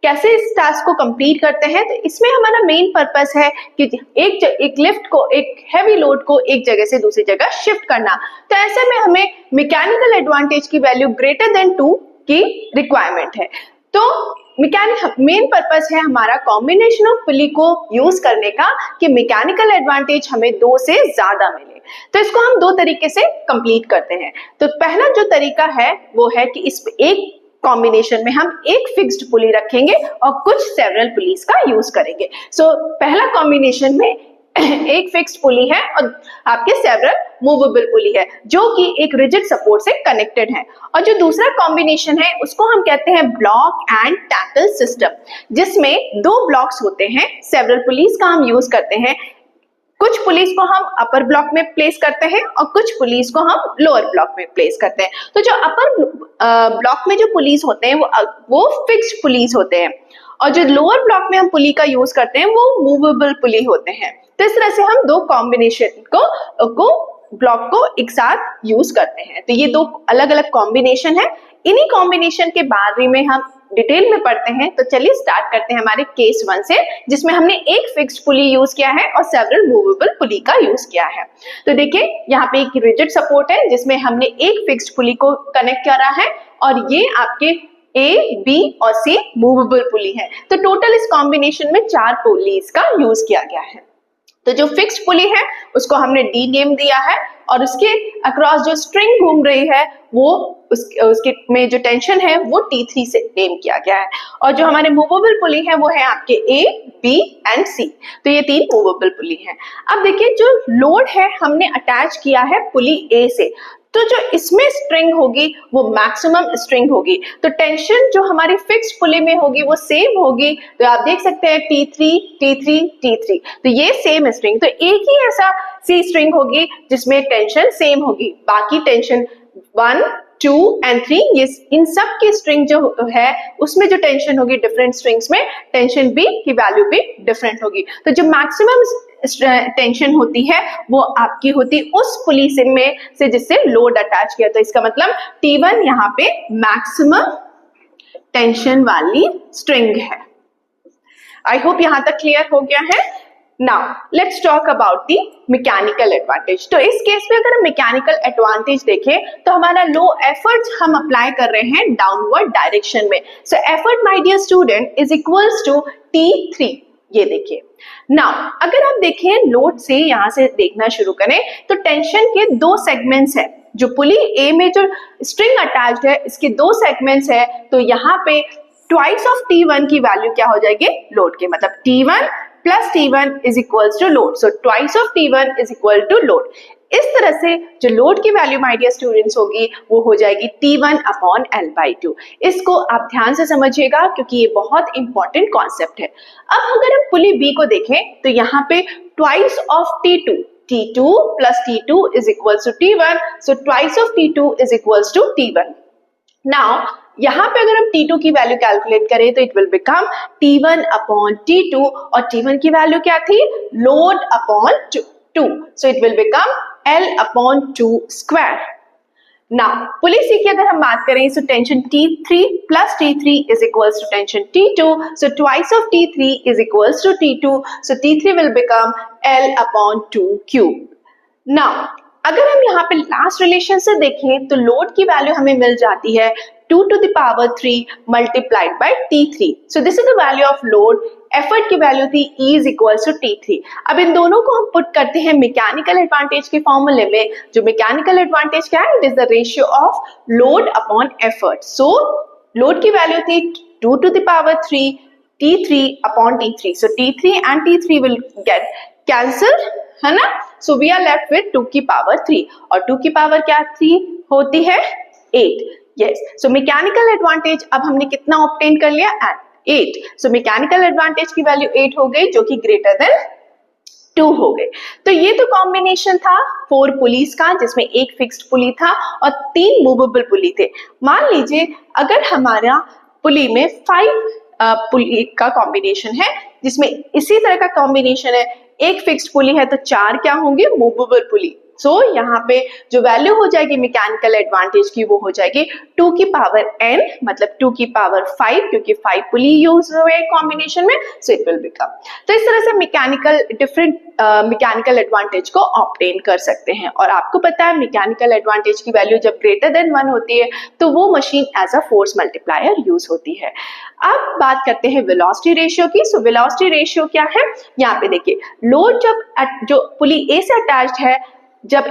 कैसे इस टास्क को कंप्लीट करते हैं, तो इसमें हमारा मेन पर्पस है कि एक लिफ्ट को, एक हैवी लोड को एक जगह से दूसरी जगह शिफ्ट करना। तो ऐसे में हमें मैकेनिकल एडवांटेज की वैल्यू ग्रेटर देन 2 की रिक्वायरमेंट है। तो मेन पर्पस है हमारा कॉम्बिनेशन ऑफ पुली को यूज करने का कि मैकेनिकल एडवांटेज हमें 2 से ज्यादा मिले। तो इसको हम 2 तरीके से कंप्लीट करते हैं। तो पहला जो तरीका है वो है कि इस एक कॉम्बिनेशन में हम एक फिक्स्ड पुली रखेंगे और कुछ सेवरल पुलीज का यूज करेंगे। सो पहला कॉम्बिनेशन में एक फिक्स्ड पुली है और आपके सेवरल मूवेबल पुली है जो कि एक रिजिड सपोर्ट से कनेक्टेड है। और जो दूसरा कॉम्बिनेशन है उसको हम कहते हैं ब्लॉक एंड टैकल सिस्टम, जिसमें 2 ब्लॉक्स होते हैं। सेवरल पुलीज का हम यूज करते हैं, कुछ पुलिस को हम अपर ब्लॉक में प्लेस करते हैं और कुछ पुलिस को हम लोअर ब्लॉक में प्लेस करते हैं। तो जो अपर ब्लॉक में जो पुलिस होते हैं वो फिक्स्ड पुलिस होते हैं और जो लोअर ब्लॉक में हम पुली का यूज करते हैं वो मूवेबल पुली होते हैं। तो इस तरह से हम 2 कॉम्बिनेशन को ब्लॉक को एक साथ यूज करते हैं। तो ये 2 अलग अलग कॉम्बिनेशन है। इन्हीं कॉम्बिनेशन के बारे में हम डिटेल में पढ़ते हैं। तो चलिए स्टार्ट करते हैं हमारे केस 1 से, जिसमें हमने एक फिक्स्ड पुली यूज किया है और सेवरल मूवेबल पुली का यूज किया है। तो देखिए यहाँ पे एक रिजिड सपोर्ट है जिसमें हमने एक फिक्स्ड पुली को कनेक्ट करा है और ये आपके A, B और C मूवेबल पुली है। तो टोटल इस कॉम्बिनेशन में 4 पुलीज का यूज किया गया है। तो जो फिक्स्ड पुली है उसको हमने D नेम दिया है और उसके अक्रॉस जो स्ट्रिंग घूम रही है वो उसके में जो टेंशन है वो T3 से नेम किया गया है। और जो हमारे मूवेबल पुली है वो है आपके A, B एंड C। तो ये 3 मूवेबल पुली है। अब देखिए जो लोड है हमने अटैच किया है पुली A से, तो जो इसमें स्ट्रिंग होगी वो मैक्सिमम स्ट्रिंग होगी। तो टेंशन जो हमारी फिक्स्ड पुली में होगी वो सेम होगी। तो आप देख सकते हैं T3, T3, T3, तो ये सेम स्ट्रिंग। तो एक ही ऐसा सी स्ट्रिंग होगी जिसमें टेंशन सेम होगी, बाकी टेंशन 1, 2 एंड 3 ये इन सब की स्ट्रिंग जो है उसमें जो टेंशन होगी डिफरेंट स्ट्रिंग्स में टेंशन B की वैल्यू भी डिफरेंट होगी। तो जो मैक्सिमम टेंशन होती है वो आपकी होती उस पुली से में से जिससे लोड अटैच किया। तो इसका मतलब T1 यहाँ पे मैक्सिमम टेंशन वाली स्ट्रिंग है। आई होप यहां तक क्लियर हो गया है। Now let's talk about the mechanical advantage. तो इस केस में अगर हम मैकेनिकल एडवांटेज देखें तो हमारा लो एफर्ट हम अप्लाई कर रहे हैं डाउनवर्ड डायरेक्शन में। So effort my dear student is equals to T3। ये देखिए नाउ अगर आप देखें लोड से यहां से देखना शुरू करें तो टेंशन के 2 सेगमेंट्स है। जो पुली A में जो स्ट्रिंग अटैच्ड है इसके 2 सेगमेंट्स है। तो यहाँ पे ट्वाइस ऑफ T1 की वैल्यू क्या हो जाएगी लोड के, मतलब T1 plus T1 is equals to load. So twice of T1 is equal to load. इस तरह से जो लोड की वैल्यू माय डियर स्टूडेंट्स होगी वो हो जाएगी T1 अपॉन L/2। इसको आप ध्यान से समझिएगा क्योंकि ये बहुत इंपॉर्टेंट कॉन्सेप्ट है। अब अगर हम पुली B को देखें तो यहाँ पे twice of T2 plus T2 is equals to T1। So twice of T2 is equals to T1। Now यहाँ पे अगर हम T2 की वैल्यू कैलकुलेट करें तो it will become T1 upon T2 और T1 की वैल्यू क्या थी load upon 2। So it will become L upon 2 square. Now pulley C की अगर हम बात करें तो tension T3 plus T3 is equals to tension T2। So twice of T3 is equals to T2। So T3 will become L upon 2 cube. Now अगर हम यहाँ पे लास्ट रिलेशन से देखें तो लोड की वैल्यू हमें मिल जाती है 2 to the power 3 multiplied by T3. So this is the value of load. Effort की वैल्यू थी E is equals to T3। अब इन दोनों को हम पुट करते हैं मैकेनिकल एडवांटेज के फॉर्मूले में। जो मैकेनिकल एडवांटेज क्या है, it is the ratio of load upon effort. So load की वैल्यू थी 2 to the power 3 T3 upon T3। So T3 and T3 will get cancelled, है ना। So we are left with 2 की power 3 और 2 की power क्या 3 होती है 8। Yes, so मैकेनिकल एडवांटेज अब हमने कितना ऑब्टेन कर लिया 8। So मैकेनिकल एडवांटेज की वैल्यू 8 हो गई जो कि ग्रेटर देन 2 हो गए। तो ये तो कॉम्बिनेशन था 4 पुलीज का जिसमें एक फिक्स्ड पुली था और 3 मूवेबल पुली थे। मान लीजिए अगर हमारा पुली में 5 पुली का कॉम्बिनेशन है जिसमें इसी तरह का कॉम्बिनेशन है, एक फिक्स्ड पुली है तो 4 क्या होंगे मूवेबल पुली। सो यहाँ पे जो वैल्यू हो जाएगी मैकेनिकल एडवांटेज की वो हो जाएगी 2 की पावर n, मतलब 2 की पावर 5 क्योंकि 5 पुली यूज हुए कॉम्बिनेशन में। So it will become. तो इस तरह से मैकेनिकल डिफरेंट मैकेनिकल एडवांटेज को ऑब्टेन कर सकते हैं। और आपको पता है मैकेनिकल एडवांटेज की वैल्यू जब ग्रेटर देन 1 होती है तो वो machine as a force multiplier use होती है। अब बात करते हैं वेलोसिटी रेशियो की। सो वेलोसिटी रेशियो क्या है, यहाँ पे देखिए लोड जब जो पुली A से अटैच्ड है जब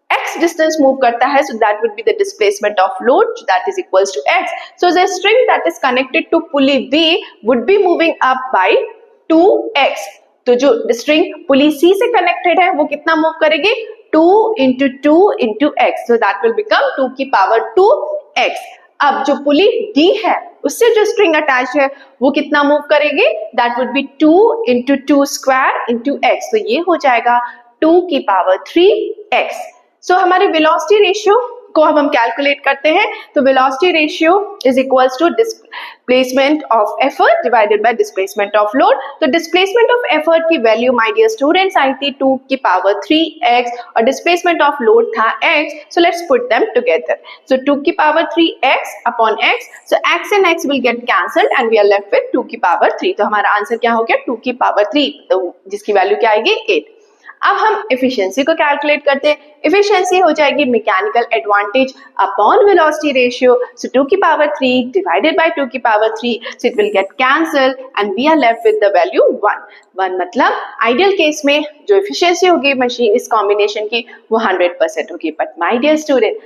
x distance move करता है, so that would be the displacement of load that is equals to x. So the string that is connected to pulley B would be moving up by 2x. तो जो string pulley C से connected है वो कितना move करेगी 2 into 2 into x. So that will become 2 की power 2x. अब जो पुली D है उससे जो स्ट्रिंग अटैच है वो कितना मूव करेगी, that would be 2 into 2 square into x. तो ये हो जाएगा 2 की पावर 3x। सो हमारे वेलोसिटी रेशियो को हम कैलकुलेट करते हैं तो velocity ratio is equals to displacement of effort divided by displacement of load. तो डिस्प्लेसमेंट ऑफ एफर्ट की वैल्यू माय डियर स्टूडेंट्स आई थी 2 की पावर 3x और डिस्प्लेसमेंट ऑफ लोड था x, so let's put them together. So 2 की power 3x upon x, so x and x will get cancelled and we are left with 2 की power 3। तो हमारा answer क्या हो गया 2 की पावर 3, तो जिसकी वैल्यू क्या आएगी 8। अब हम एफिशिएंसी को कैलकुलेट करते हैं। एफिशिएंसी हो जाएगी mechanical advantage upon velocity ratio, so 2 की पावर 3 डिवाइडेड बाय 2 की power 3, so it will get cancel and we are left with the value 1 मतलब आइडियल केस में जो एफिशिएंसी होगी मशीन इस कॉम्बिनेशन की वो 100% होगी, but my dear student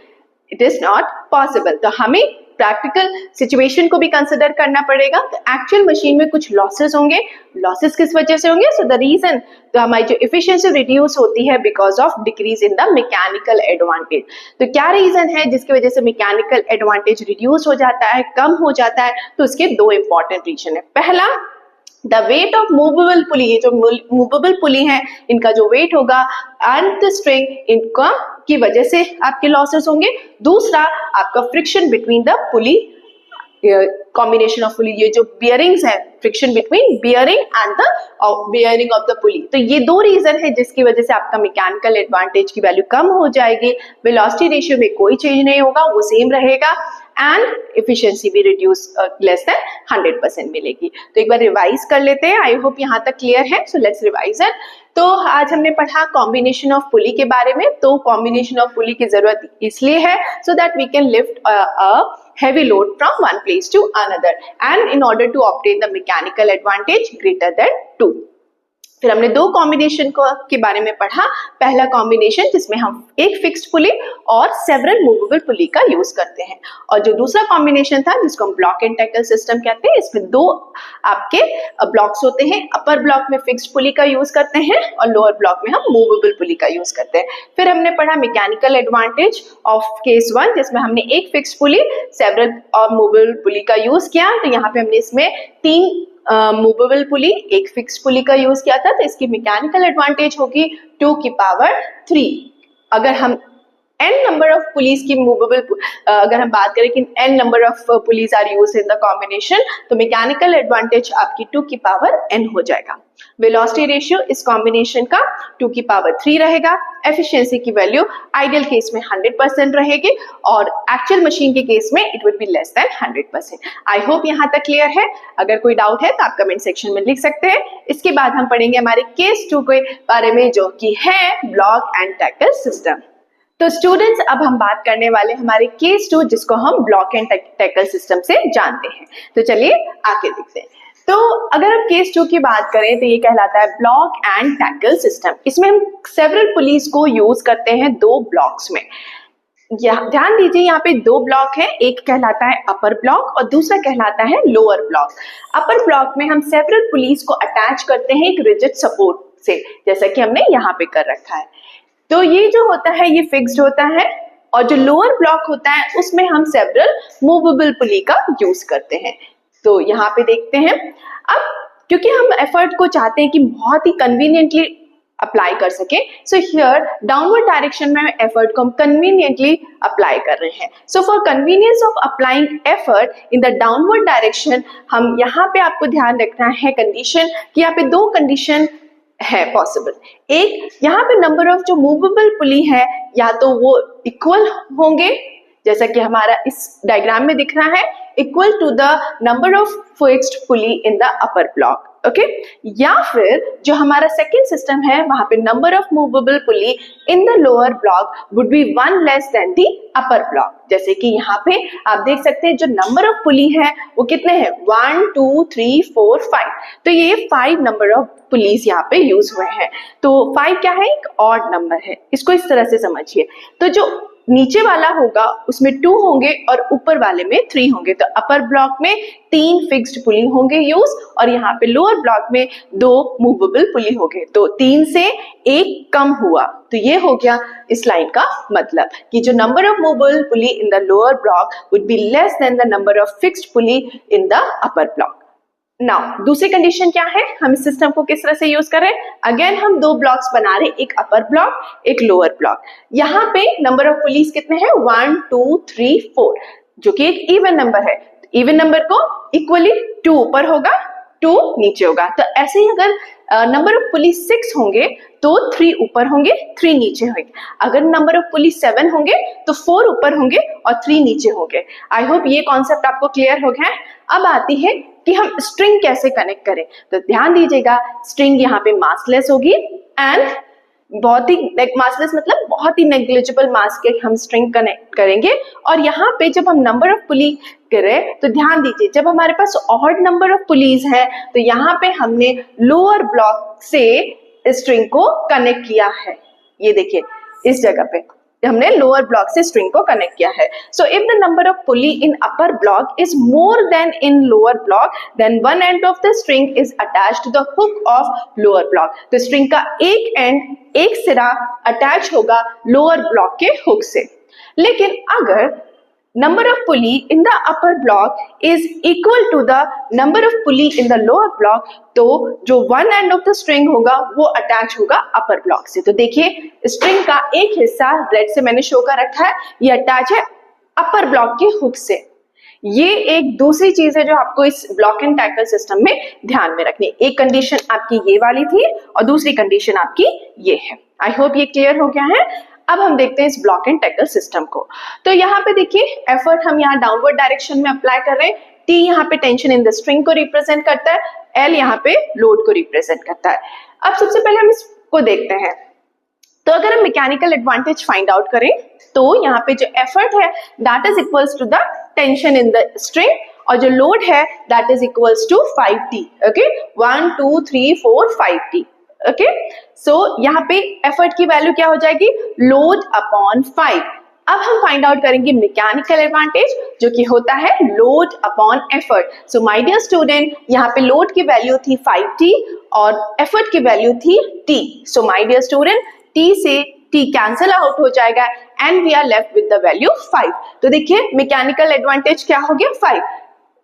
it is not possible. तो हमें प्रैक्टिकल सिचुएशन को भी कंसिडर करना पड़ेगा। तो एक्चुअल मशीन में कुछ लॉसेस होंगे, लॉसेस किस वजह से होंगे, सो द रीजन तो हमारी जो एफिशिएंसी रिड्यूस होती है because of decrease in the mechanical advantage. तो क्या रीजन है जिसकी वजह से मैकेनिकल एडवांटेज रिड्यूस हो जाता है, कम हो जाता है, तो उसके दो इंपॉर्टेंट रीजन है। पहला द वेट ऑफ मूवेबल पुली, ये जो मूवेबल पुली है इनका जो वेट होगा एंड द स्ट्रिंग इनका की वजह से आपके लॉसेस होंगे। दूसरा आपका friction between the pulley, combination of pulley, ये जो बियरिंग्स है, friction between bearing and the bearing of the पुली। तो ये दो रीजन है जिसकी वजह से आपका मैकेनिकल एडवांटेज की वैल्यू कम हो जाएगी। वेलोसिटी रेशियो में कोई चेंज नहीं होगा, वो सेम रहेगा एंड एफिशिएंसी भी रिड्यूस लेस देन 100% मिलेगी। तो एक बार रिवाइज कर लेते हैं, आई होप यहाँ तक क्लियर है। So let's revise it. तो आज हमने पढ़ा कॉम्बिनेशन ऑफ पुली के बारे में। तो कॉम्बिनेशन ऑफ पुली की जरूरत इसलिए है so that we can lift a heavy load from one place to another and in order to obtain the mechanical advantage greater than 2। फिर हमने दो कॉम्बिनेशन के बारे में पढ़ा। पहला कॉम्बिनेशन जिसमें हम एक फिक्स्ड पुली और सेवरल मूवेबल पुली का यूज करते हैं, और जो दूसरा कॉम्बिनेशन था जिसको हम ब्लॉक एंड टैकल सिस्टम कहते हैं, इसमें दो आपके ब्लॉक्स होते हैं। अपर ब्लॉक में फिक्स्ड पुली का यूज करते हैं और लोअर ब्लॉक में हम मूवेबल पुली का यूज करते हैं। फिर हमने पढ़ा मैकेनिकल एडवांटेज ऑफ केस 1 जिसमें हमने एक फिक्स्ड पुली, सेवरल और मूवेबल पुली का यूज किया। तो यहाँ पे हमने इसमें 3 मूवेबल पुली, एक फिक्स पुली का यूज किया था, तो इसकी मैकेनिकल एडवांटेज होगी 2 की पावर 3। अगर हम n नंबर ऑफ पुलिस की मूवेबल, अगर हम बात करें कि n number of pulleys are used in the combination, तो मैकेनिकल एडवांटेज आपकी 2 की पावर n हो जाएगा। वेलोसिटी रेशियो इस कॉम्बिनेशन का 2 की पावर 3 रहेगा। एफिशिएंसी की वैल्यू आइडियल केस में 100% रहेगी और एक्चुअल मशीन के केस में it would be less than 100%। I hope यहाँ तक क्लियर है। अगर कोई डाउट है तो आप कमेंट सेक्शन में लिख सकते हैं। इसके बाद हम पढ़ेंगे हमारे केस 2 के बारे में जो कि है ब्लॉक एंड टैकल सिस्टम। तो स्टूडेंट्स अब हम बात करने वाले हमारे केस 2 जिसको हम ब्लॉक एंड टैकल सिस्टम से जानते हैं। तो चलिए आगे देखते हैं। तो अगर हम केस 2 की बात करें तो ये कहलाता है ब्लॉक एंड टैकल सिस्टम। इसमें हम सेवरल पुलीस को यूज करते हैं 2 ब्लॉक्स में। ध्यान दीजिए यहाँ पे 2 ब्लॉक है, एक कहलाता है अपर ब्लॉक और दूसरा कहलाता है लोअर ब्लॉक। अपर ब्लॉक में हम सेवरल पुलीस को अटैच करते हैं एक रिजिड सपोर्ट से, जैसा कि हमने यहाँ पे कर रखा है। तो ये जो होता है ये फिक्स्ड होता है, और जो लोअर ब्लॉक होता है उसमें हम सेवरल मूवेबल पुली का यूज करते हैं। तो यहाँ पे देखते हैं। अब क्योंकि हम एफर्ट को चाहते हैं कि बहुत ही कन्वीनियंटली अप्लाई कर सके, सो हियर डाउनवर्ड डायरेक्शन में एफर्ट को हम कन्वीनियंटली अप्लाई कर रहे हैं। So for convenience of applying effort in the downward direction, हम यहाँ पे आपको ध्यान रखना है कंडीशन कि यहाँ पे 2 कंडीशन है पॉसिबल। एक, यहाँ पे नंबर ऑफ जो मूवेबल पुली है या तो वो इक्वल होंगे, जैसा कि हमारा इस डायग्राम में दिख रहा है, equal to the number of fixed pulley in the upper block, okay. या फिर जो हमारा सेकेंड सिस्टम है वहां पे number of movable pulley in the lower block would be 1 less than the upper block. जैसे कि यहाँ पे आप देख सकते हैं जो नंबर ऑफ पुली है वो कितने हैं, 1 2 3 4 5। तो ये 5 नंबर ऑफ पुलिस यहाँ पे यूज हुए हैं। तो 5 क्या है, एक ऑड नंबर है, इसको इस तरह से समझिए। तो जो नीचे वाला होगा उसमें 2 होंगे और ऊपर वाले में 3 होंगे। तो अपर ब्लॉक में 3 फिक्स्ड पुली होंगे यूज और यहाँ पे लोअर ब्लॉक में 2 मूवेबल पुली होंगे। तो 3 से 1 कम हुआ, तो ये हो गया इस लाइन का मतलब कि जो number of movable pulley in the lower block would be less than the number of fixed pulley in the upper block. Now दूसरी कंडीशन क्या है, हम इस सिस्टम को किस तरह से यूज कर रहे हैं, अगेन हम दो ब्लॉक्स बना रहे हैं, एक अपर ब्लॉक एक लोअर ब्लॉक। यहाँ पे नंबर ऑफ पुलिस कितने हैं, 1 2 3 4, जो कि एक इवन नंबर है। इवन नंबर को इक्वली 2 ऊपर होगा 2 नीचे होगा। तो ऐसे ही अगर नंबर ऑफ पुलिस 6 होंगे तो 3 ऊपर होंगे 3 नीचे होंगे। अगर नंबर ऑफ पुलिस 7 होंगे तो 4 ऊपर होंगे और 3 नीचे होंगे। आई होप ये कॉन्सेप्ट आपको क्लियर हो गया है। अब आती है कि हम स्ट्रिंग कैसे कनेक्ट करें। तो ध्यान दीजिएगा, स्ट्रिंग यहाँ पे मासलेस होगी एंड बहुत ही मासलेस मतलब बहुत ही नेग्लिजिबल मास के हम स्ट्रिंग कनेक्ट करेंगे। और यहाँ पे जब हम नंबर ऑफ पुली करें तो ध्यान दीजिए, जब हमारे पास ऑड नंबर ऑफ पुलीज है तो यहाँ पे हमने लोअर ब्लॉक से स्ट्रिंग को कनेक्ट किया है। ये देखिए इस जगह पे हमने लोअर ब्लॉक से स्ट्रिंग को कनेक्ट किया है। So if the number of pulley in upper block is more than in lower block then one end of the string is attached to the hook of lower block. तो string का एक and, एक सिरा attach होगा lower block के hook से। लेकिन अगर number of pulley in the upper block is equal to the number of pulley in the lower block, तो जो one end of the string होगा वो अटैच होगा upper block से। तो देखिए string का एक हिस्सा रेड से मैंने शो कर रखा है, ये अटैच है upper block के हुक से। ये एक दूसरी चीज है जो आपको इस ब्लॉक एंड टैकल सिस्टम में ध्यान में रखनी है। एक कंडीशन आपकी ये वाली थी और दूसरी कंडीशन आपकी ये है। आई होप ये क्लियर हो गया है। अब हम देखते हैं इस ब्लॉक एंड टैकल सिस्टम को। तो यहाँ पे देखिए एफर्ट हम यहाँ डाउनवर्ड डायरेक्शन में अप्लाई कर रहे हैं। टी यहाँ पे टेंशन इन द स्ट्रिंग को रिप्रेजेंट करता है, एल यहाँ पे लोड को रिप्रेजेंट करता है। अब सबसे पहले हम इसको देखते हैं। तो अगर हम मैकेनिकल एडवांटेज फाइंड आउट करें तो यहाँ पे जो एफर्ट है that is equals to the tension in the string और जो लोड है that is equals to 5T। Okay 1 2 3 4 5T। Okay so यहाँ पे एफर्ट की वैल्यू क्या हो जाएगी, लोड अपॉन 5। अब हम फाइंड आउट करेंगे मैकेनिकल एडवांटेज जो कि होता है load upon effort. So my dear student, यहाँ पे लोड की वैल्यू थी 5T और एफर्ट की वैल्यू थी T। So my dear student, T से T कैंसल आउट हो जाएगा and we are left with the value 5। तो देखिए मैकेनिकल एडवांटेज क्या हो गया, 5।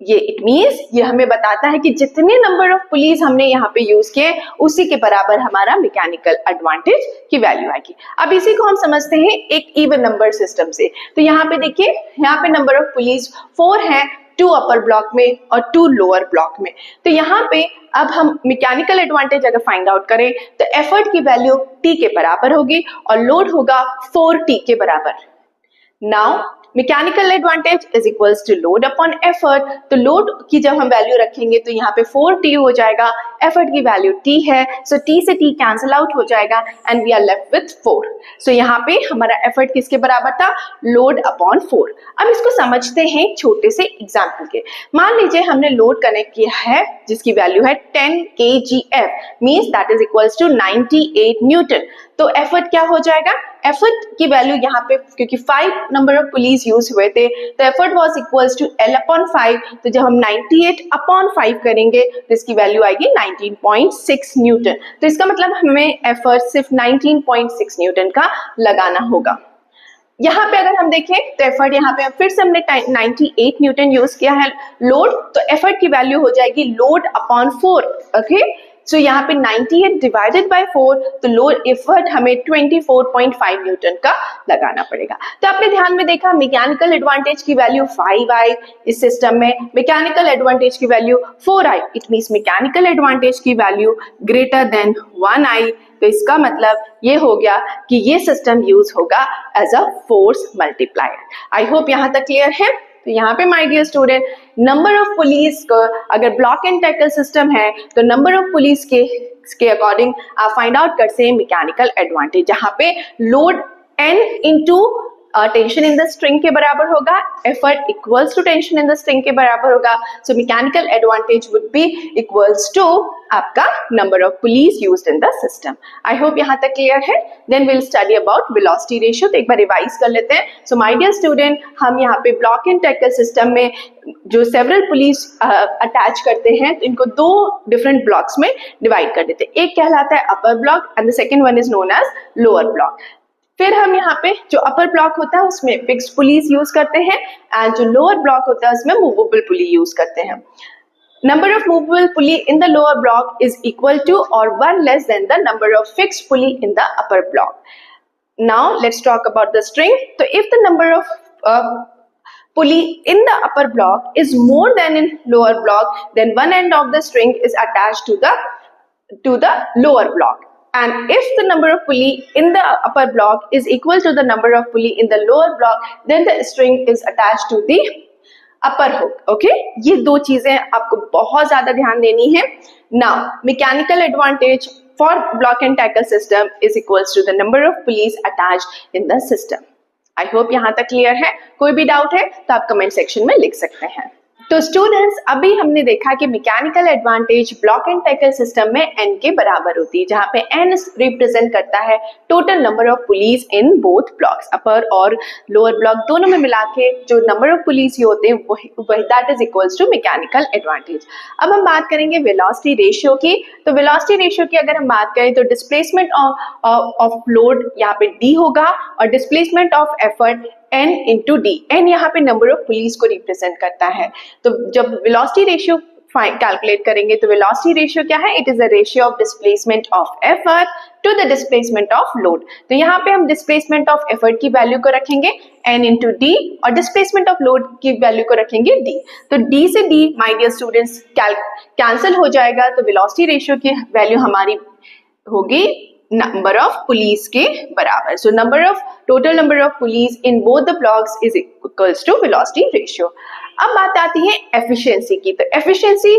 ये इट मीन्स ये हमें बताता है कि जितने नंबर ऑफ पुलीज हमने यहाँ पे यूज किए उसी के बराबर हमारा मैकेनिकल एडवांटेज की वैल्यू आएगी। अब इसी को हम समझते हैं एक इवन नंबर सिस्टम से। तो यहाँ पे देखिए, यहाँ पे नंबर ऑफ पुलीज 4 है, 2 अपर ब्लॉक में और 2 लोअर ब्लॉक में। तो यहाँ पे अब हम मैकेनिकल एडवांटेज अगर फाइंड आउट करें तो एफर्ट की वैल्यू T के बराबर होगी और लोड होगा 4T के बराबर। Now mechanical advantage is equals to load upon effort. तो लोड की जब हम वैल्यू रखेंगे तो यहाँ पे 4T हो जाएगा, एफर्ट की वैल्यू T है, सो T से T कैंसल आउट हो जाएगा and we are left with 4। So यहाँ पे हमारा एफर्ट किसके बराबर था, लोड अपॉन 4। अब इसको समझते हैं छोटे से एग्जाम्पल के। मान लीजिए हमने लोड कनेक्ट किया है जिसकी वैल्यू है 10 kgf, means that is equals to 98 newton. तो एफर्ट क्या हो जाएगा, एफर्ट की वैल्यू यहाँ पे क्योंकि 5 नंबर ऑफ पुलीज यूज हुए थे तो effort was equals to L upon 5। तो जब हम 98 अपॉन 5 करेंगे तो इसकी वैल्यू आएगी 19.6 न्यूटन। तो इसका मतलब हमें एफर्ट सिर्फ 19.6 न्यूटन का लगाना होगा। यहाँ पे अगर हम देखें तो एफर्ट यहाँ पे फिर से हमने 98 न्यूटन यूज किया है लोड, तो एफर्ट की वैल्यू हो जाएगी लोड अपॉन 4। ओके सो यहाँ पे 98 डिवाइडेड बाय 4, तो लोड एफर्ट हमें 24.5 न्यूटन का लगाना पड़ेगा। तो आपने ध्यान में देखा मैकेनिकल एडवांटेज की वैल्यू 5 आई इस सिस्टम में, मैकेनिकल एडवांटेज की वैल्यू 4 आई। इट मींस मैकेनिकल एडवांटेज की वैल्यू ग्रेटर देन 1 आई। तो इसका मतलब ये हो गया कि ये सिस्टम यूज होगा as a force multiplier. I hope यहाँ तक क्लियर है। तो यहाँ पे my dear student, number of pulleys का अगर ब्लॉक एंड टैकल सिस्टम है तो नंबर ऑफ पुलिस के अकॉर्डिंग आप फाइंड आउट करते हैं मैकेनिकल एडवांटेज, जहाँ पे load N into tension in the string के बराबर होगा, effort equals to tension in the string के बराबर होगा। So mechanical advantage would be equals to आपका number of pulleys used in the system. I hope यहाँ तक क्लियर है। Then will study about velocity ratio. तो एक बार रिवाइज कर लेते हैं। सो माय डियर स्टूडेंट, हम यहाँ पे ब्लॉक एंड टैकल सिस्टम में जो सेवरल पुलिस अटैच करते हैं तो इनको 2 डिफरेंट ब्लॉक्स में डिवाइड कर देते हैं। एक कहलाता है upper block and the second one is known as lower block. फिर हम यहाँ पे जो अपर ब्लॉक होता है उसमें फिक्स्ड पुलीज यूज करते हैं एंड जो लोअर ब्लॉक होता है उसमें मूवेबल पुली यूज करते हैं। number of movable pulley in the lower block is equal to or one less than the number of fixed pulley in the upper block. Now let's talk about the string. So if the number of pulley in the upper block is more than in lower block, then one end of the string is attached to the lower block. And if the number of pulley in the upper block is equal to the number of pulley in the lower block, then the string is attached to the upper hook. Okay, ये दो चीजें आपको बहुत ज्यादा ध्यान देनी है. Now, mechanical advantage for block and tackle system is equals to the number of pulleys attached in the system. I hope यहाँ तक क्लियर है. कोई भी डाउट है तो आप कमेंट सेक्शन में लिख सकते हैं. तो स्टूडेंट्स, अभी हमने देखा कि mechanical advantage block and tackle system में n के बराबर होती है, जहां पे n रिप्रेजेंट करता है total number of pulleys in both blocks, upper और लोअर ब्लॉक दोनों में मिला के जो नंबर ऑफ पुलीज होते हैं वही that is equals to mechanical advantage. अब हम बात करेंगे वेलोसिटी रेशियो की. तो वेलोसिटी रेशियो की अगर हम बात करें तो डिस्प्लेसमेंट ऑफ लोड यहाँ पे d होगा और displacement of effort n into D. n यहाँ पे नंबर ऑफ पुलिस को रिप्रेजेंट करता है. तो जब वेलोसिटी रेशियो कैलकुलेट करेंगे तो वेलोसिटी रेशियो क्या है? It is the ratio of displacement of effort to the displacement of load. तो यहाँ पे हम डिस्प्लेसमेंट ऑफ एफर्ट की वैल्यू को रखेंगे n इंटू डी और डिस्प्लेसमेंट ऑफ लोड की वैल्यू को रखेंगे d. तो d से d my dear students cancel हो जाएगा. तो वेलोसिटी रेशियो की वैल्यू हमारी होगी number of pulleys के बराबर. So total number of pulleys in both the blocks is equals to velocity ratio. अब बात आती है efficiency की. तो efficiency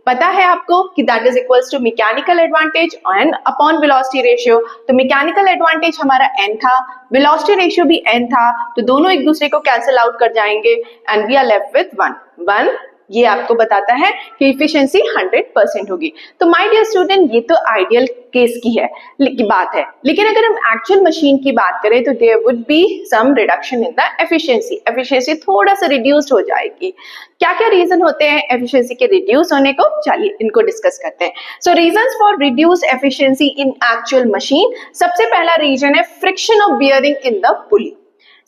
पता है आपको कि that is equals to mechanical advantage and upon velocity ratio. तो mechanical advantage हमारा n था, velocity ratio भी n था, तो दोनों एक दूसरे को कैंसिल आउट कर जाएंगे and we are left with 1. ये आपको बताता है कि इफिशिएंसी 100% होगी. तो माय डियर स्टूडेंट, ये तो आइडियल केस की बात है, लेकिन अगर हम एक्चुअल मशीन की बात करें तो there would be some reduction in the efficiency थोड़ा सा रिड्यूस हो जाएगी. क्या क्या रीजन होते हैं एफिशिएंसी के रिड्यूस होने को? चलिए इनको डिस्कस करते हैं. So reasons for reduce efficiency in actual machine. सबसे पहला रीजन है friction of bearing in the pulley.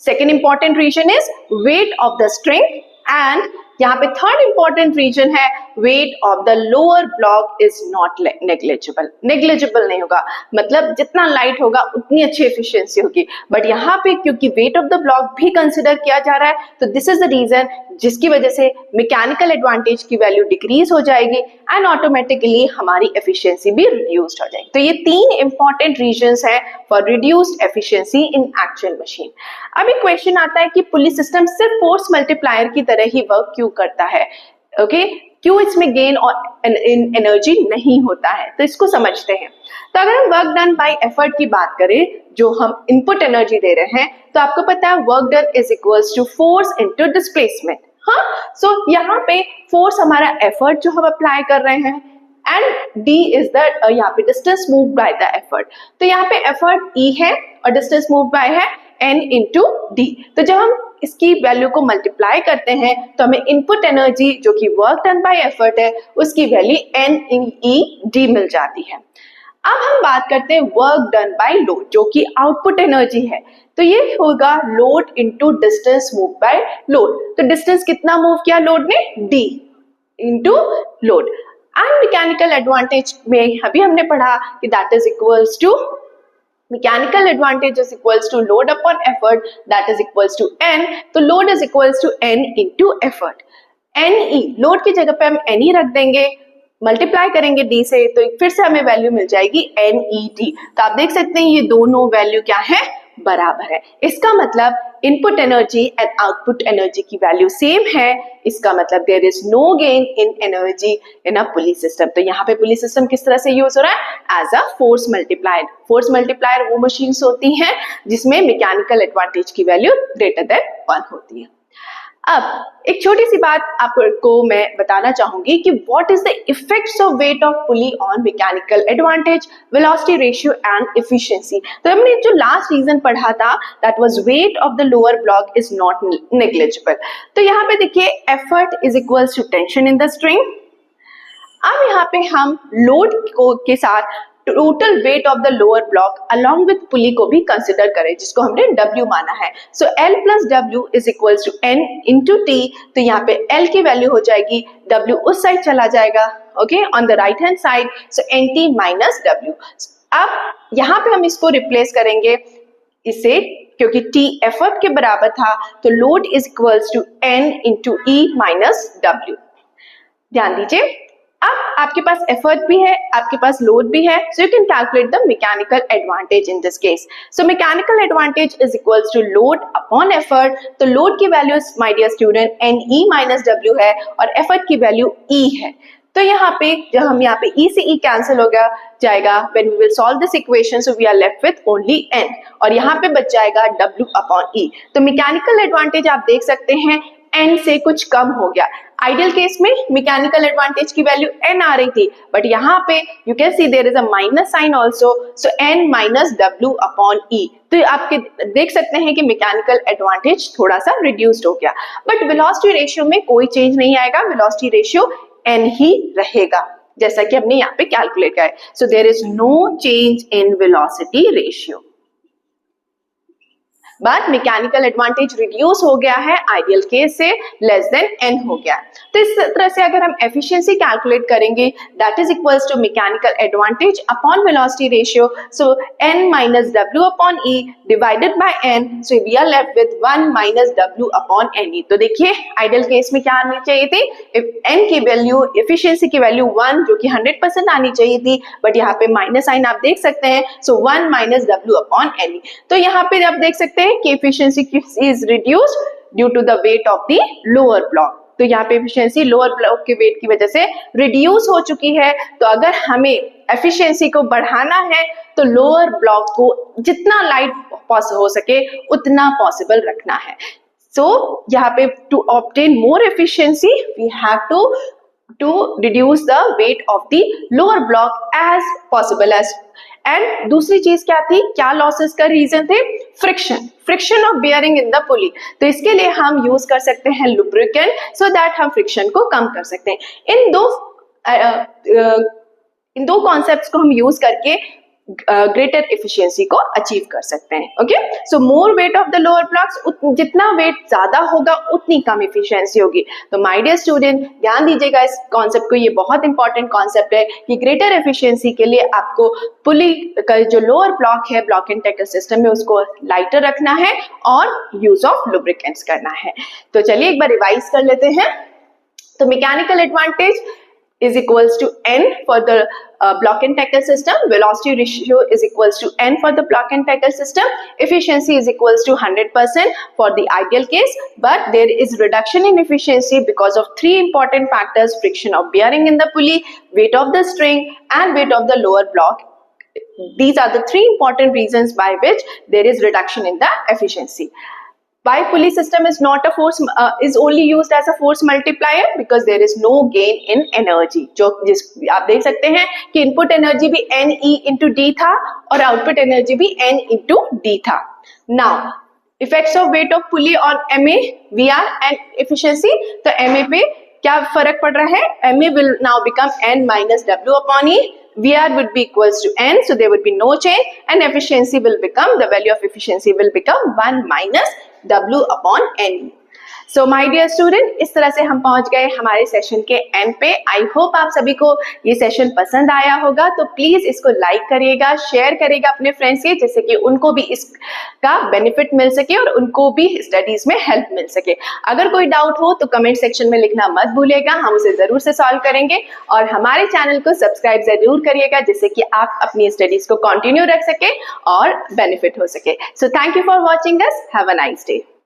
Second important reason is weight of the string and यहाँ पे थर्ड इंपॉर्टेंट रीजन है weight of the lower block is not negligible. Negligible नहीं होगा, मतलब जितना लाइट होगा उतनी अच्छी एफिशिएंसी होगी. बट यहाँ पे क्योंकि वेट ऑफ द ब्लॉक भी कंसिडर किया जा रहा है, तो दिस इज द रीजन जिसकी वजह से मैकेनिकल एडवांटेज की वैल्यू डिक्रीज हो जाएगी एंड ऑटोमेटिकली हमारी एफिशिएंसी भी रिड्यूस्ड हो जाएगी. तो ये तीन इंपॉर्टेंट रीजंस हैं for reduced efficiency in actual machine. अभी क्वेश्चन आता है कि पुली सिस्टम सिर्फ फोर्स मल्टीप्लायर की तरह ही वर्क क्यों करता है? ओके, क्यों इसमें गेन और एनर्जी नहीं होता है? तो इसको समझते हैं. तो अगर हम वर्क डन बाय एफर्ट की बात करें, जो हम इनपुट एनर्जी दे रहे हैं, तो आपको पता है work done is equals to force into displacement. हाँ, सो यहाँ पे फोर्स हमारा एफर्ट जो हम अप्लाई कर रहे हैं एंड d इज द यहाँ पे distance move by the effort. तो यहाँ पे एफर्ट e है और डिस्टेंस मूव बाय है n इंटू डी. तो जब हम इसकी वैल्यू को मल्टीप्लाई करते हैं तो हमें इनपुट एनर्जी जो कि वर्क डन बाय एफर्ट है उसकी वैल्यू n इन e d मिल जाती है. अब हम बात करते हैं वर्क डन बाय लोड जो कि आउटपुट एनर्जी है. तो ये होगा load into distance move by load. तो डिस्टेंस कितना मूव किया लोड ने? d into load. And mechanical advantage में अभी हमने पढ़ा कि that is equals to mechanical advantage is equals to load upon effort, that is equals to n. तो load is equals to n into effort. ne load की जगह पे हम ne रख देंगे, मल्टीप्लाई करेंगे d से, तो फिर से हमें वैल्यू मिल जाएगी net. तो आप देख सकते हैं ये दोनों वैल्यू क्या है? बराबर है. इसका मतलब input energy and output energy की वैल्यू सेम है. इसका मतलब there is no gain in energy in a pulley system. तो यहाँ पे पुली सिस्टम किस तरह से यूज हो रहा है? As a force multiplier. Force multiplier वो मशीन्स होती हैं जिसमें मैकेनिकल एडवांटेज की वैल्यू ग्रेटर देन 1 होती है. अब एक छोटी सी बात आपको मैं बताना चाहूंगी कि what is the effects of weight of pulley on mechanical advantage, velocity ratio and efficiency. तो हमने जो लास्ट रीजन पढ़ा था that was weight of the lower block is not negligible. तो यहाँ पे देखिए effort is equals to tension in the string. अब यहाँ पे हम लोड के साथ total weight of the lower block along with pulley को भी कंसिडर करें, जिसको हमने W माना है। So L plus W is equals to N into T। तो यहाँ पे L की वैल्यू हो जाएगी, W उस साइड चला जाएगा, okay, on the right hand side, so NT minus W। अब यहाँ पे हम इसको रिप्लेस करेंगे इसे, क्योंकि T एफर्ट के बराबर था, तो load is equals to N into E minus W। ध्यान दीजिए, अब आपके पास एफर्ट भी है, आपके पास लोड भी है, so you can calculate the mechanical advantage in this case. So mechanical advantage is equals to load upon effort. तो लोड की value my dear student NE minus W है और एफर्ट की वैल्यू E है। तो यहाँ पे जब हम यहाँ पे E से E कैंसिल हो जाएगा, when we will solve this equation, so we are left with only N, और यहाँ पे बच जाएगा W अपॉन E। तो मैकेनिकल एडवांटेज आप देख सकते हैं N से कुछ कम हो गया। आइडियल केस में मैकेनिकल एडवांटेज की वैल्यू N आ रही थी, बट यहाँ पे you can see there is a minus sign also, so N minus W upon E। तो आपके देख सकते हैं कि मैकेनिकल एडवांटेज थोड़ा सा रिड्यूस्ड हो गया, बट वेलोसिटी रेशियो में कोई चेंज नहीं आएगा, वेलोसिटी रेशियो N ही रहेगा, जैसा कि हमने यहाँ पे कैलकुलेट किया है। So there is no change in velocity ratio, but mechanical advantage reduce हो गया है, आइडियल केस से लेस देन N हो गया। तो इस तरह से अगर हम एफिशिएंसी कैलकुलेट करेंगे, that is equals to mechanical advantage upon velocity ratio, so N minus W upon E divided by N, so we are left with 1 minus W upon NE। तो देखिए आइडियल केस में क्या आनी चाहिए थी, N की value, efficiency की value 1 जो कि 100% आनी चाहिए थी, बट यहाँ पे माइनस साइन आप देख सकते हैं, सो 1 माइनस W अपॉन NE। तो यहाँ पे आप देख सकते हैं कि efficiency is reduced due to the weight of the lower block। तो यहाँ पे efficiency lower block के weight की वजह से reduce हो चुकी है। तो अगर हमें efficiency को बढ़ाना है तो lower block को जितना light हो सके उतना possible रखना है। So यहाँ पे to obtain more efficiency we have to reduce the weight of the lower block as possible as। And दूसरी चीज क्या थी, क्या लॉसेस का रीजन थे, friction of bearing in the पुली। तो इसके लिए हम यूज कर सकते हैं लुब्रिकेंट, सो दैट हम फ्रिक्शन को कम कर सकते हैं। इन दो कॉन्सेप्ट्स को हम यूज करके ग्रेटर एफिशिएंसी को अचीव कर सकते हैं। Okay, so more weight of the lower blocks, जितना वेट ज्यादा होगा उतनी कम एफिशिएंसी होगी। तो माय डियर स्टूडेंट ध्यान दीजिएगा इस कॉन्सेप्ट को, ये बहुत इंपॉर्टेंट कॉन्सेप्ट है कि ग्रेटर एफिशिएंसी के लिए आपको पुली का जो लोअर ब्लॉक है ब्लॉक एंड टैकल सिस्टम में उसको लाइटर रखना है और यूज ऑफ लुब्रिकेंट्स करना है। तो चलिए एक बार रिवाइज कर लेते हैं। तो mechanical advantage is equals to N for the block and tackle system, velocity ratio is equals to N for the block and tackle system, efficiency is equals to 100% for the ideal case, but there is reduction in efficiency because of three important factors: friction of bearing in the pulley, weight of the string and weight of the lower block. These are the three important reasons by which there is reduction in the efficiency. Why pulley system is not a force is only used as a force multiplier? Because there is no gain in energy। जो आप देख सकते हैं कि input energy भी NE into D था और output energy भी N into D था। Now effects of weight of pulley on MA, VR and efficiency। तो MA पे क्या फर्क पड़ रहा है, MA will now become N minus W upon E, VR would be equals to N, so there would be no change, and efficiency will become, the value of efficiency will become 1 minus W upon N। So my dear student, इस तरह से हम पहुंच गए हमारे session के and पे। I hope आप सभी को ये सेशन पसंद आया होगा। तो प्लीज इसको लाइक करिएगा, शेयर करिएगा अपने फ्रेंड्स से, जिससे कि उनको भी इसका बेनिफिट मिल सके और उनको भी स्टडीज में हेल्प मिल सके। अगर कोई डाउट हो तो कमेंट सेक्शन में लिखना मत भूलिएगा, हम उसे जरूर से सॉल्व करेंगे। और हमारे चैनल को सब्सक्राइब जरूर करिएगा, जिससे कि आप अपनी स्टडीज को कंटिन्यू रख सके और बेनिफिट हो सके। So thank you for watching us, have a nice day.